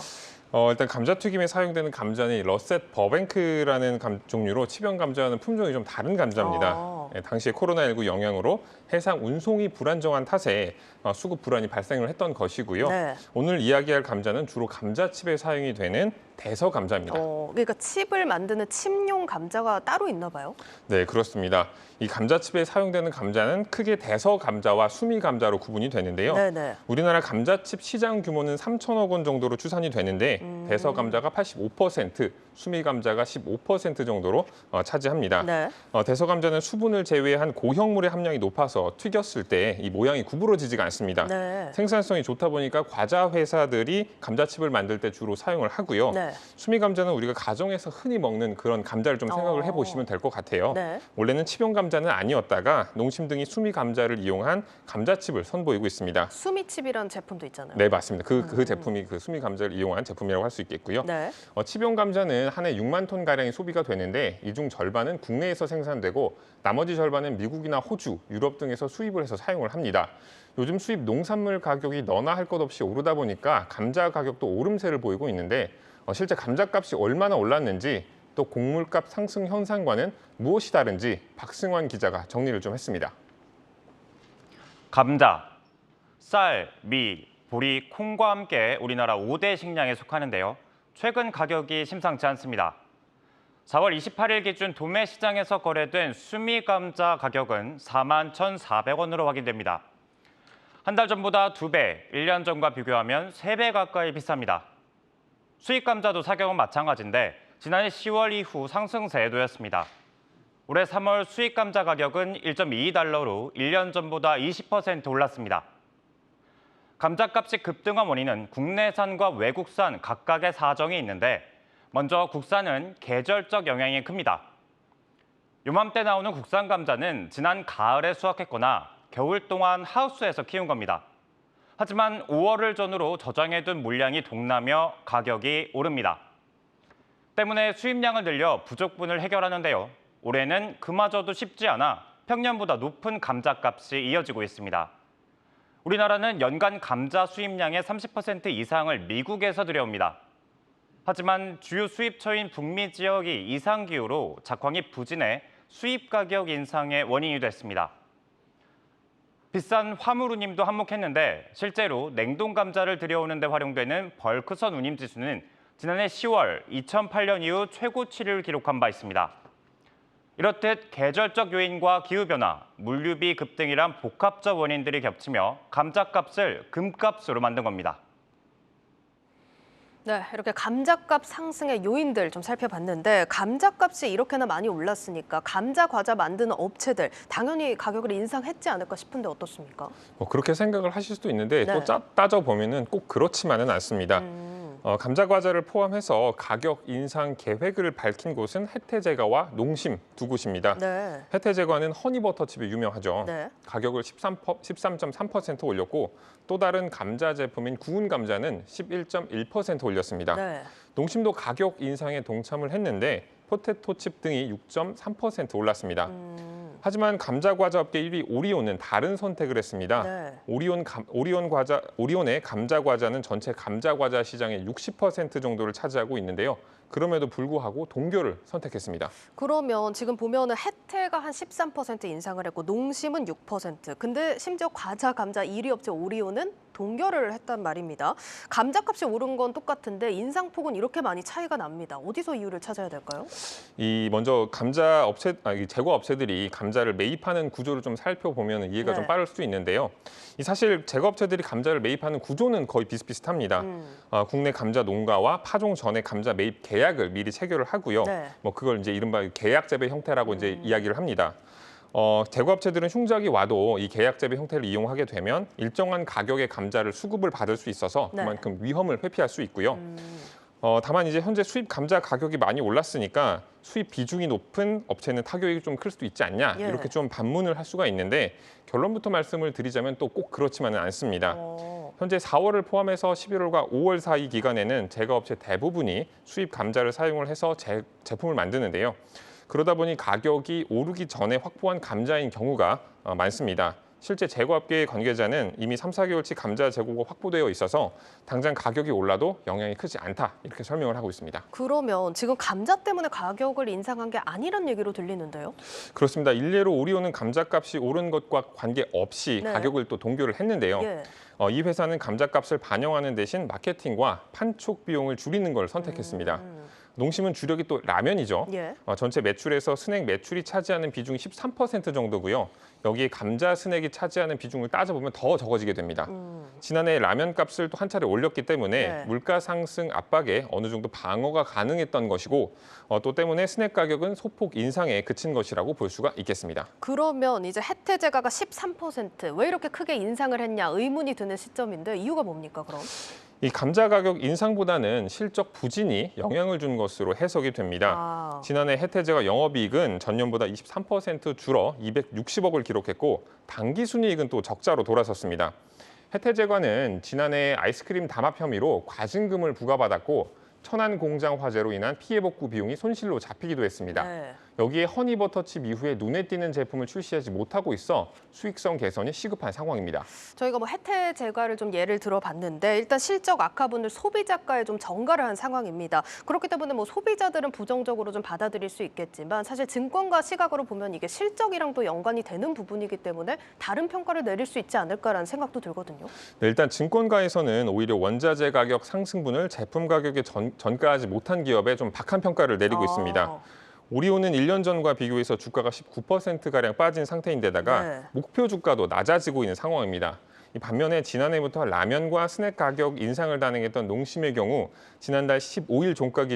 일단 감자튀김에 사용되는 감자는 러셋 버뱅크라는 종류로 치병 감자와는 품종이 좀 다른 감자입니다. 당시에 코로나19 영향으로 해상 운송이 불안정한 탓에 수급 불안이 발생을 했던 것이고요. 네. 오늘 이야기할 감자는 주로 감자칩에 사용이 되는 대서 감자입니다. 그러니까 칩을 만드는 칩용 감자가 따로 있나 봐요? 네, 그렇습니다. 이 감자칩에 사용되는 감자는 크게 대서 감자와 수미 감자로 구분이 되는데요. 네네. 우리나라 감자칩 시장 규모는 3천억 원 정도로 추산이 되는데 대서 감자가 85%, 수미 감자가 15% 정도로 차지합니다. 네. 대서 감자는 수분을 제외한 고형물의 함량이 높아서 튀겼을 때 이 모양이 구부러지지가 않습니다. 네. 생산성이 좋다 보니까 과자 회사들이 감자칩을 만들 때 주로 사용을 하고요. 네. 수미 감자는 우리가 가정에서 흔히 먹는 그런 감자를 좀 생각을 해보시면 될 것 같아요. 네. 원래는 치병 감자는 아니었다가 농심 등이 수미 감자를 이용한 감자칩을 선보이고 있습니다. 수미칩이라는 제품도 있잖아요. 네, 맞습니다. 그 제품이 그 수미 감자를 이용한 제품이라고 할 수 있겠고요. 네. 치병 감자는 한 해 6만 톤 가량이 소비가 되는데 이 중 절반은 국내에서 생산되고 나머지 절반은 미국이나 호주, 유럽 등에서 수입을 해서 사용을 합니다. 요즘 수입 농산물 가격이 너나 할 것 없이 오르다 보니까 감자 가격도 오름세를 보이고 있는데 실제 감자값이 얼마나 올랐는지 또 곡물값 상승 현상과는 무엇이 다른지 박승환 기자가 정리를 좀 했습니다. 감자, 쌀, 미, 보리, 콩과 함께 우리나라 5대 식량에 속하는데요. 최근 가격이 심상치 않습니다. 4월 28일 기준 도매 시장에서 거래된 수미 감자 가격은 4만 1,400원으로 확인됩니다. 한 달 전보다 2배, 1년 전과 비교하면 3배 가까이 비쌉니다. 수입 감자도 사격은 마찬가지인데 지난해 10월 이후 상승세에 놓였습니다. 올해 3월 수입 감자 가격은 1.22달러로 1년 전보다 20% 올랐습니다. 감자값이 급등한 원인은 국내산과 외국산 각각의 사정이 있는데 먼저 국산은 계절적 영향이 큽니다. 요맘때 나오는 국산 감자는 지난 가을에 수확했거나 겨울 동안 하우스에서 키운 겁니다. 하지만 5월을 전후로 저장해둔 물량이 동나며 가격이 오릅니다. 때문에 수입량을 늘려 부족분을 해결하는데요. 올해는 그마저도 쉽지 않아 평년보다 높은 감자값이 이어지고 있습니다. 우리나라는 연간 감자 수입량의 30% 이상을 미국에서 들여옵니다. 하지만 주요 수입처인 북미 지역이 이상기후로 작황이 부진해 수입 가격 인상의 원인이 됐습니다. 비싼 화물 운임도 한몫했는데 실제로 냉동 감자를 들여오는 데 활용되는 벌크선 운임 지수는 지난해 10월 2008년 이후 최고치를 기록한 바 있습니다. 이렇듯 계절적 요인과 기후변화, 물류비 급등이란 복합적 원인들이 겹치며 감자값을 금값으로 만든 겁니다. 네, 이렇게 감자값 상승의 요인들 좀 살펴봤는데 감자값이 이렇게나 많이 올랐으니까 감자 과자 만드는 업체들 당연히 가격을 인상했지 않을까 싶은데 어떻습니까? 그렇게 생각을 하실 수도 있는데 네. 또 따져보면은 꼭 그렇지만은 않습니다. 감자 과자를 포함해서 가격 인상 계획을 밝힌 곳은 혜태제과와 농심 두 곳입니다. 네. 혜태제과는 허니버터칩이 유명하죠. 네. 가격을 13.3% 올렸고 또 다른 감자 제품인 구운 감자는 11.1% 올렸습니다. 네. 농심도 가격 인상에 동참을 했는데 포테토칩 등이 6.3% 올랐습니다. 하지만 감자 과자 업계 1위 오리온은 다른 선택을 했습니다. 네. 오리온의 감자 과자는 전체 감자 과자 시장의 60% 정도를 차지하고 있는데요. 그럼에도 불구하고 동결을 선택했습니다. 그러면 지금 보면은 혜태가 한 13% 인상을 했고 농심은 6%. 근데 심지어 과자 감자 1위 업체 오리온은 동결을 했단 말입니다. 감자값이 오른 건 똑같은데 인상폭은 이렇게 많이 차이가 납니다. 어디서 이유를 찾아야 될까요? 먼저 제과 업체들이 감자를 매입하는 구조를 좀 살펴보면 이해가 좀 빠를 수 있는데요. 사실 제과 업체들이 감자를 매입하는 구조는 거의 비슷비슷합니다. 국내 감자 농가와 파종 전에 감자 매입 계약을 미리 체결을 하고요. 네. 그걸 이제 이른바 계약 재배 형태라고 이제 이야기를 합니다. 제과업체들은 흉작이 와도 이 계약 재배 형태를 이용하게 되면 일정한 가격의 감자를 수급을 받을 수 있어서 네. 그만큼 위험을 회피할 수 있고요. 다만 이제 현재 수입 감자 가격이 많이 올랐으니까 수입 비중이 높은 업체는 타격이 좀 클 수도 있지 않냐 이렇게 좀 반문을 할 수가 있는데 결론부터 말씀을 드리자면 또 꼭 그렇지만은 않습니다. 현재 4월을 포함해서 11월과 5월 사이 기간에는 제과업체 대부분이 수입 감자를 사용을 해서 제품을 만드는데요. 그러다 보니 가격이 오르기 전에 확보한 감자인 경우가 많습니다. 실제 제과업계의 관계자는 이미 3, 4개월치 감자 재고가 확보되어 있어서 당장 가격이 올라도 영향이 크지 않다 이렇게 설명을 하고 있습니다. 그러면 지금 감자 때문에 가격을 인상한 게 아니란 얘기로 들리는데요? 그렇습니다. 일례로 오리온은 감자값이 오른 것과 관계없이 네. 가격을 또 동결을 했는데요. 예. 이 회사는 감자값을 반영하는 대신 마케팅과 판촉 비용을 줄이는 걸 선택했습니다. 농심은 주력이 또 라면이죠. 예. 전체 매출에서 스낵 매출이 차지하는 비중이 13% 정도고요. 여기에 감자 스낵이 차지하는 비중을 따져보면 더 적어지게 됩니다. 지난해 라면 값을 또 한 차례 올렸기 때문에 네. 물가 상승 압박에 어느 정도 방어가 가능했던 것이고 또 때문에 스낵 가격은 소폭 인상에 그친 것이라고 볼 수가 있겠습니다. 그러면 이제 혜태제과가 13%, 왜 이렇게 크게 인상을 했냐 의문이 드는 시점인데 이유가 뭡니까 그럼? 이 감자 가격 인상보다는 실적 부진이 영향을 준 것으로 해석이 됩니다. 지난해 혜태제과 영업이익은 전년보다 23% 줄어 260억을 기록했고 당기순이익은 또 적자로 돌아섰습니다. 혜태제과는 지난해 아이스크림 담합 혐의로 과징금을 부과받았고 천안 공장 화재로 인한 피해 복구 비용이 손실로 잡히기도 했습니다. 네. 여기에 허니버터칩 이후에 눈에 띄는 제품을 출시하지 못하고 있어 수익성 개선이 시급한 상황입니다. 저희가 혜태제과를 좀 예를 들어봤는데 일단 실적 악화분을 소비자가에 좀 전가를 한 상황입니다. 그렇기 때문에 소비자들은 부정적으로 좀 받아들일 수 있겠지만 사실 증권가 시각으로 보면 이게 실적이랑 또 연관이 되는 부분이기 때문에 다른 평가를 내릴 수 있지 않을까라는 생각도 들거든요. 네, 일단 증권가에서는 오히려 원자재 가격 상승분을 제품 가격에 전가하지 못한 기업에 좀 박한 평가를 내리고 있습니다. 오리온은 1년 전과 비교해서 주가가 19%가량 빠진 상태인데다가 네. 목표 주가도 낮아지고 있는 상황입니다. 반면에 지난해부터 라면과 스낵 가격 인상을 단행했던 농심의 경우 지난달 15일 종가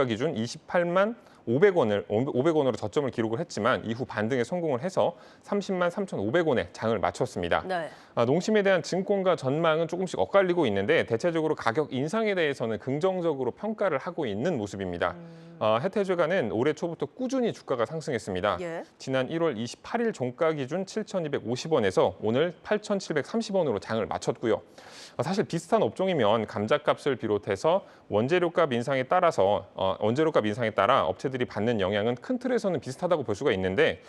기준 28만 500원으로 저점을 기록을 했지만 이후 반등에 성공을 해서 30만 3,500원에 장을 마쳤습니다. 네. 농심에 대한 증권가 전망은 조금씩 엇갈리고 있는데 대체적으로 가격 인상에 대해서는 긍정적으로 평가를 하고 있는 모습입니다. 혜태제과는 올해 초부터 꾸준히 주가가 상승했습니다. 예. 지난 1월 28일 종가 기준 7,250원에서 오늘 8,730원으로 장을 마쳤고요. 사실 비슷한 업종이면 감자값을 비롯해서 원재료값 인상에 따라 업체들이 받는 영향은 큰 틀에서는 비슷하다고 볼 수가 있는데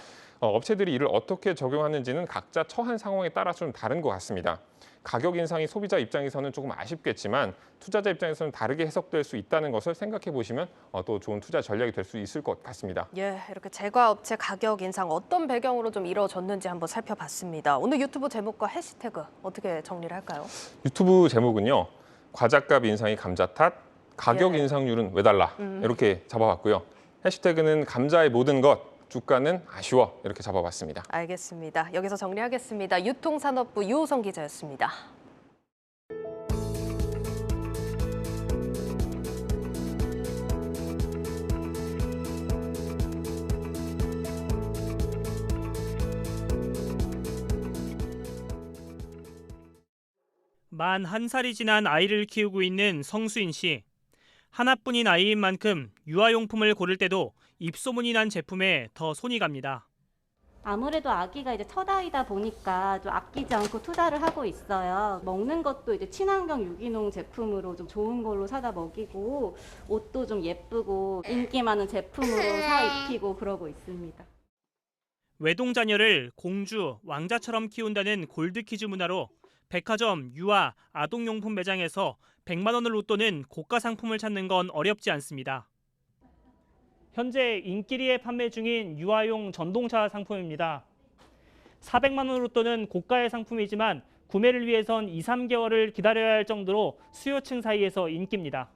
업체들이 이를 어떻게 적용하는지는 각자 처한 상황에 따라서 좀 다른 것 같습니다. 가격 인상이 소비자 입장에서는 조금 아쉽겠지만 투자자 입장에서는 다르게 해석될 수 있다는 것을 생각해 보시면 또 좋은 투자 전략이 될 수 있을 것 같습니다. 예, 이렇게 제과업체 가격 인상 어떤 배경으로 좀 이루어졌는지 한번 살펴봤습니다. 오늘 유튜브 제목과 해시태그 어떻게 정리를 할까요? 유튜브 제목은요. 과자값 인상이 감자 탓, 가격 인상률은 왜 달라? 이렇게 잡아봤고요. 해시태그는 감자의 모든 것, 주가는 아쉬워 이렇게 잡아봤습니다. 알겠습니다. 여기서 정리하겠습니다. 유통산업부 유호성 기자였습니다. 만 1살이 지난 아이를 키우고 있는 성수인 씨. 하나뿐인 아이인 만큼 유아용품을 고를 때도 입소문이 난 제품에 더 손이 갑니다. 아무래도 아기가 이제 첫 아이다 보니까 좀 아끼지 않고 투자를 하고 있어요. 먹는 것도 이제 친환경 유기농 제품으로 좀 좋은 걸로 사다 먹이고, 옷도 좀 예쁘고 인기 많은 제품으로 사 입히고 그러고 있습니다. 외동 자녀를 공주, 왕자처럼 키운다는 골드키즈 문화로 백화점, 유아, 아동용품 매장에서 100만 원을 웃도는 고가 상품을 찾는 건 어렵지 않습니다. 현재 인기리에 판매 중인 유아용 전동차 상품입니다. 400만 원으로 또는 고가의 상품이지만 구매를 위해선 2, 3개월을 기다려야 할 정도로 수요층 사이에서 인기입니다.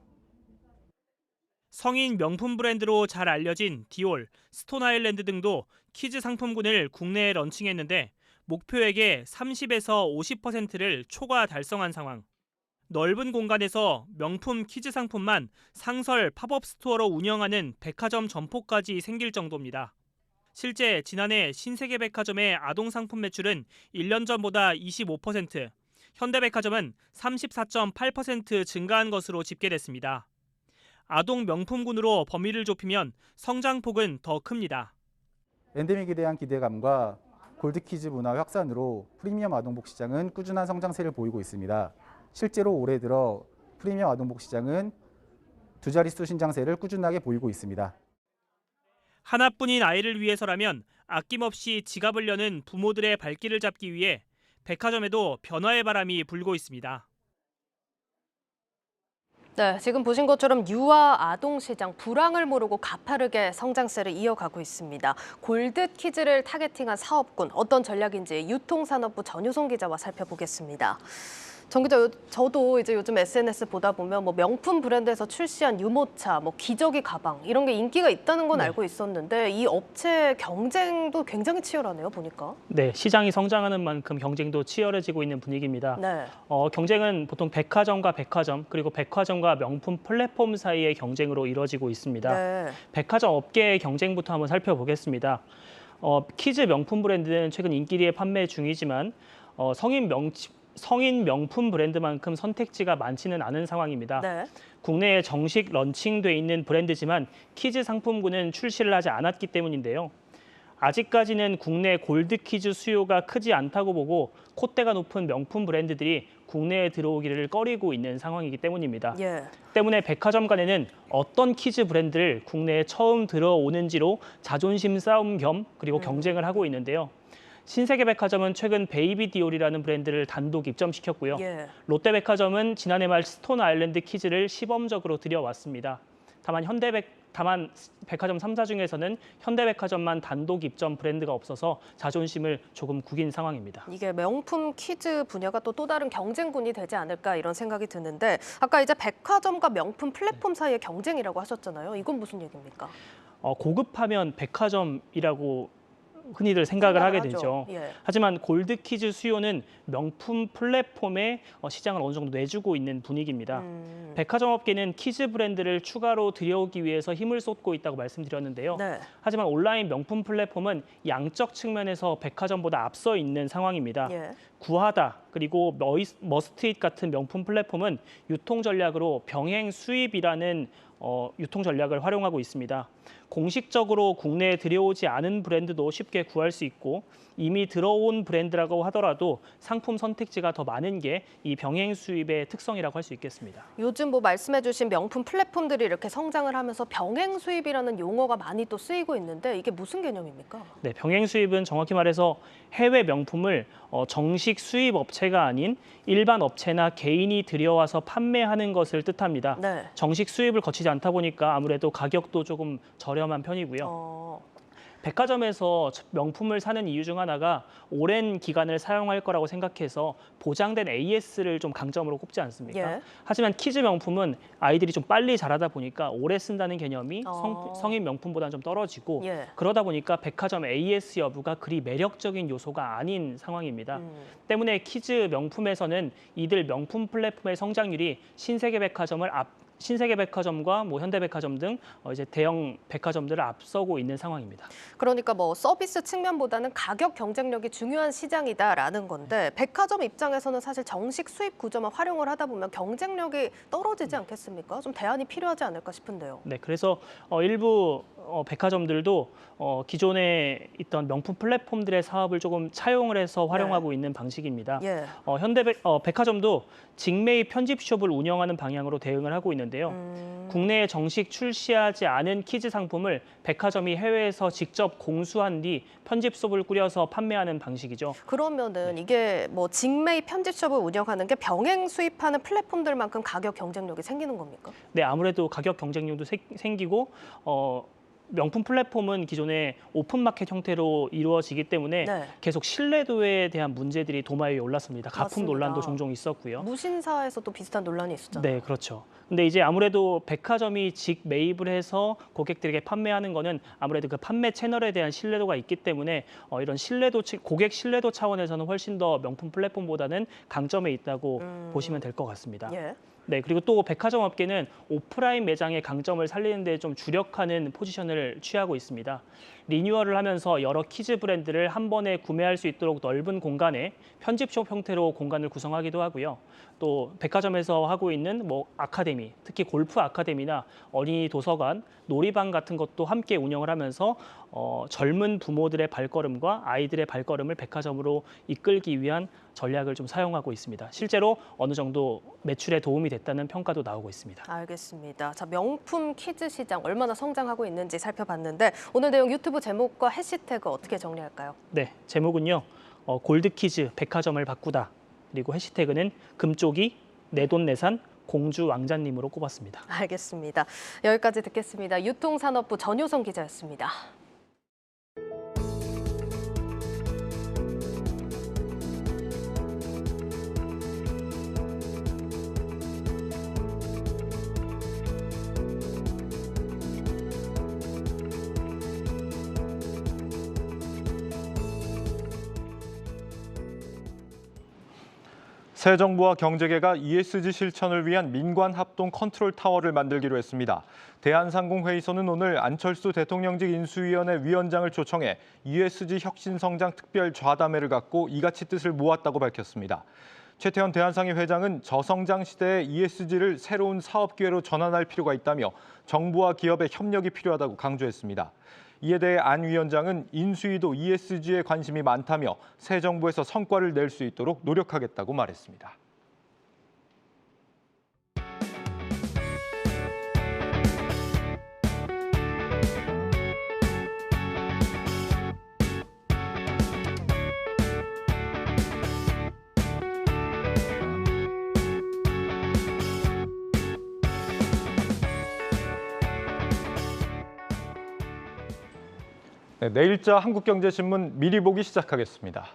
성인 명품 브랜드로 잘 알려진 디올, 스톤 아일랜드 등도 키즈 상품군을 국내에 런칭했는데 목표액의 30에서 50%를 초과 달성한 상황. 넓은 공간에서 명품 키즈 상품만 상설 팝업 스토어로 운영하는 백화점 점포까지 생길 정도입니다. 실제 지난해 신세계백화점의 아동 상품 매출은 1년 전보다 25%, 현대백화점은 34.8% 증가한 것으로 집계됐습니다. 아동 명품군으로 범위를 좁히면 성장폭은 더 큽니다. 엔데믹에 대한 기대감과 골드키즈 문화 확산으로 프리미엄 아동복 시장은 꾸준한 성장세를 보이고 있습니다. 실제로 올해 들어 프리미엄 아동복 시장은 두 자릿수 신장세를 꾸준하게 보이고 있습니다. 하나뿐인 아이를 위해서라면 아낌없이 지갑을 여는 부모들의 발길을 잡기 위해 백화점에도 변화의 바람이 불고 있습니다. 네, 지금 보신 것처럼 유아 아동 시장 불황을 모르고 가파르게 성장세를 이어가고 있습니다. 골드키즈를 타겟팅한 사업군, 어떤 전략인지 유통산업부 전효송 기자와 살펴보겠습니다. 정 기자, 저도 이제 요즘 SNS 보다 보면 뭐 명품 브랜드에서 출시한 유모차, 뭐 기저귀 가방 이런 게 인기가 있다는 건 알고 있었는데 이 업체 경쟁도 굉장히 치열하네요, 보니까. 네, 시장이 성장하는 만큼 경쟁도 치열해지고 있는 분위기입니다. 네. 경쟁은 보통 백화점과 백화점, 그리고 백화점과 명품 플랫폼 사이의 경쟁으로 이루어지고 있습니다. 네. 백화점 업계의 경쟁부터 한번 살펴보겠습니다. 키즈 명품 브랜드는 최근 인기리에 판매 중이지만 성인 명품 브랜드만큼 선택지가 많지는 않은 상황입니다. 네. 국내에 정식 런칭돼 있는 브랜드지만 키즈 상품군은 출시를 하지 않았기 때문인데요. 아직까지는 국내 골드키즈 수요가 크지 않다고 보고 콧대가 높은 명품 브랜드들이 국내에 들어오기를 꺼리고 있는 상황이기 때문입니다. 예. 때문에 백화점 간에는 어떤 키즈 브랜드를 국내에 처음 들어오는지로 자존심 싸움 겸 그리고 경쟁을 하고 있는데요. 신세계백화점은 최근 베이비 디올이라는 브랜드를 단독 입점시켰고요. 예. 롯데백화점은 지난해 말 스톤 아일랜드 키즈를 시범적으로 들여왔습니다. 다만 백화점 3사 중에서는 현대백화점만 단독 입점 브랜드가 없어서 자존심을 조금 구긴 상황입니다. 이게 명품 키즈 분야가 또 다른 경쟁군이 되지 않을까 이런 생각이 드는데 아까 이제 백화점과 명품 플랫폼 사이의 경쟁이라고 하셨잖아요. 이건 무슨 얘기입니까? 고급하면 백화점이라고 흔히들 생각을 하게 되죠. 예. 하지만 골드키즈 수요는 명품 플랫폼에 시장을 어느 정도 내주고 있는 분위기입니다. 백화점 업계는 키즈 브랜드를 추가로 들여오기 위해서 힘을 쏟고 있다고 말씀드렸는데요. 네. 하지만 온라인 명품 플랫폼은 양적 측면에서 백화점보다 앞서 있는 상황입니다. 예. 구하다 그리고 머스트잇 같은 명품 플랫폼은 유통 전략으로 병행 수입이라는 유통 전략을 활용하고 있습니다. 공식적으로 국내에 들여오지 않은 브랜드도 쉽게 구할 수 있고 이미 들어온 브랜드라고 하더라도 상품 선택지가 더 많은 게 이 병행 수입의 특성이라고 할 수 있겠습니다. 요즘 뭐 말씀해주신 명품 플랫폼들이 이렇게 성장을 하면서 병행 수입이라는 용어가 많이 또 쓰이고 있는데 이게 무슨 개념입니까? 네, 병행 수입은 정확히 말해서 해외 명품을 정식 수입 업체가 아닌 일반 업체나 개인이 들여와서 판매하는 것을 뜻합니다. 네. 정식 수입을 거치지 않다 보니까 아무래도 가격도 조금 저렴한 편이고요. 백화점에서 명품을 사는 이유 중 하나가 오랜 기간을 사용할 거라고 생각해서 보장된 AS를 좀 강점으로 꼽지 않습니까? 예. 하지만 키즈 명품은 아이들이 좀 빨리 자라다 보니까 오래 쓴다는 개념이 성인 명품보다는 좀 떨어지고 예. 그러다 보니까 백화점 AS 여부가 그리 매력적인 요소가 아닌 상황입니다. 때문에 키즈 명품에서는 이들 명품 플랫폼의 성장률이 신세계백화점과 뭐 현대백화점 등 이제 대형 백화점들을 앞서고 있는 상황입니다. 그러니까 뭐 서비스 측면보다는 가격 경쟁력이 중요한 시장이다라는 건데 백화점 입장에서는 사실 정식 수입 구조만 활용을 하다 보면 경쟁력이 떨어지지 않겠습니까? 좀 대안이 필요하지 않을까 싶은데요. 네, 그래서 일부 백화점들도 기존에 있던 명품 플랫폼들의 사업을 조금 차용을 해서 활용하고 있는 방식입니다. 예. 백화점도 직매입 편집숍을 운영하는 방향으로 대응을 하고 있는데요. 국내에 정식 출시하지 않은 키즈 상품을 백화점이 해외에서 직접 공수한 뒤 편집숍을 꾸려서 판매하는 방식이죠. 그러면은 이게 뭐 직매입 편집숍을 운영하는 게 병행 수입하는 플랫폼들만큼 가격 경쟁력이 생기는 겁니까? 네, 아무래도 가격 경쟁력도 생기고 명품 플랫폼은 기존에 오픈마켓 형태로 이루어지기 때문에 네. 계속 신뢰도에 대한 문제들이 도마 위에 올랐습니다. 가품 맞습니다. 논란도 종종 있었고요. 무신사에서도 비슷한 논란이 있었잖아요. 네, 그렇죠. 근데 이제 아무래도 백화점이 직매입을 해서 고객들에게 판매하는 거는 아무래도 그 판매 채널에 대한 신뢰도가 있기 때문에 이런 고객 신뢰도 차원에서는 훨씬 더 명품 플랫폼보다는 강점에 있다고 보시면 될 것 같습니다. 예. 네, 그리고 또 백화점 업계는 오프라인 매장의 강점을 살리는 데 좀 주력하는 포지션을 취하고 있습니다. 리뉴얼을 하면서 여러 키즈 브랜드를 한 번에 구매할 수 있도록 넓은 공간에 편집숍 형태로 공간을 구성하기도 하고요. 또 백화점에서 하고 있는 뭐 아카데미, 특히 골프 아카데미나 어린이 도서관, 놀이방 같은 것도 함께 운영을 하면서 젊은 부모들의 발걸음과 아이들의 발걸음을 백화점으로 이끌기 위한 전략을 좀 사용하고 있습니다. 실제로 어느 정도 매출에 도움이 됐다는 평가도 나오고 있습니다. 알겠습니다. 자, 명품 키즈 시장 얼마나 성장하고 있는지 살펴봤는데 오늘 내용 유튜브 제목과 해시태그 어떻게 정리할까요? 네, 제목은요. 골드키즈 백화점을 바꾸다. 그리고 해시태그는 금쪽이 내돈내산 공주 왕자님으로 꼽았습니다. 알겠습니다. 여기까지 듣겠습니다. 유통산업부 전효성 기자였습니다. 새 정부와 경제계가 ESG 실천을 위한 민관 합동 컨트롤 타워를 만들기로 했습니다. 대한상공회의소는 오늘 안철수 대통령직 인수위원회 위원장을 초청해 ESG 혁신성장 특별 좌담회를 갖고 이같이 뜻을 모았다고 밝혔습니다. 최태원 대한상의 회장은 저성장 시대의 ESG를 새로운 사업 기회로 전환할 필요가 있다며 정부와 기업의 협력이 필요하다고 강조했습니다. 이에 대해 안 위원장은 인수위도 ESG에 관심이 많다며 새 정부에서 성과를 낼 수 있도록 노력하겠다고 말했습니다. 네, 내일자 한국경제신문 미리 보기 시작하겠습니다.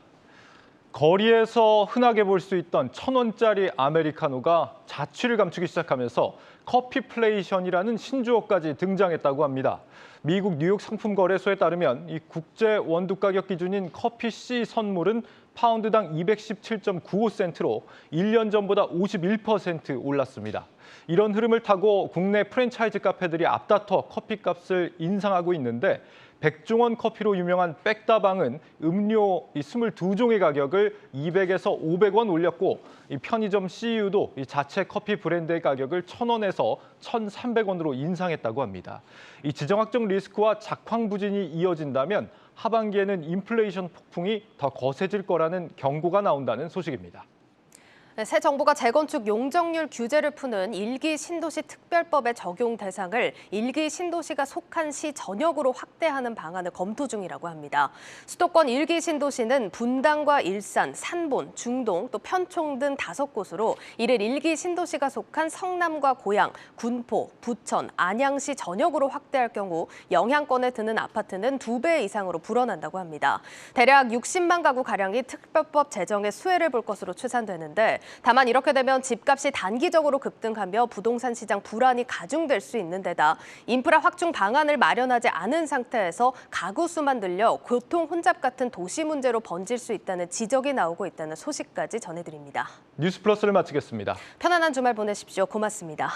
거리에서 흔하게 볼 수 있던 1,000원짜리 아메리카노가 자취를 감추기 시작하면서 커피플레이션이라는 신조어까지 등장했다고 합니다. 미국 뉴욕 상품거래소에 따르면 이 국제 원두 가격 기준인 커피 C 선물은 파운드당 217.95센트로 1년 전보다 51% 올랐습니다. 이런 흐름을 타고 국내 프랜차이즈 카페들이 앞다퉈 커피값을 인상하고 있는데 백종원 커피로 유명한 백다방은 음료 22종의 가격을 200에서 500원 올렸고 편의점 CU도 자체 커피 브랜드의 가격을 1,000원에서 1,300원으로 인상했다고 합니다. 이 지정학적 리스크와 작황 부진이 이어진다면 하반기에는 인플레이션 폭풍이 더 거세질 거라는 경고가 나온다는 소식입니다. 새 정부가 재건축 용적률 규제를 푸는 1기 신도시 특별법의 적용 대상을 1기 신도시가 속한 시 전역으로 확대하는 방안을 검토 중이라고 합니다. 수도권 1기 신도시는 분당과 일산, 산본, 중동, 또 편총 등 5곳으로 이를 1기 신도시가 속한 성남과 고양, 군포, 부천, 안양시 전역으로 확대할 경우 영향권에 드는 아파트는 2배 이상으로 불어난다고 합니다. 대략 60만 가구가량이 특별법 제정에 수혜를 볼 것으로 추산되는데 다만 이렇게 되면 집값이 단기적으로 급등하며 부동산 시장 불안이 가중될 수 있는 데다 인프라 확충 방안을 마련하지 않은 상태에서 가구 수만 늘려 교통 혼잡 같은 도시 문제로 번질 수 있다는 지적이 나오고 있다는 소식까지 전해드립니다. 뉴스플러스를 마치겠습니다. 편안한 주말 보내십시오. 고맙습니다.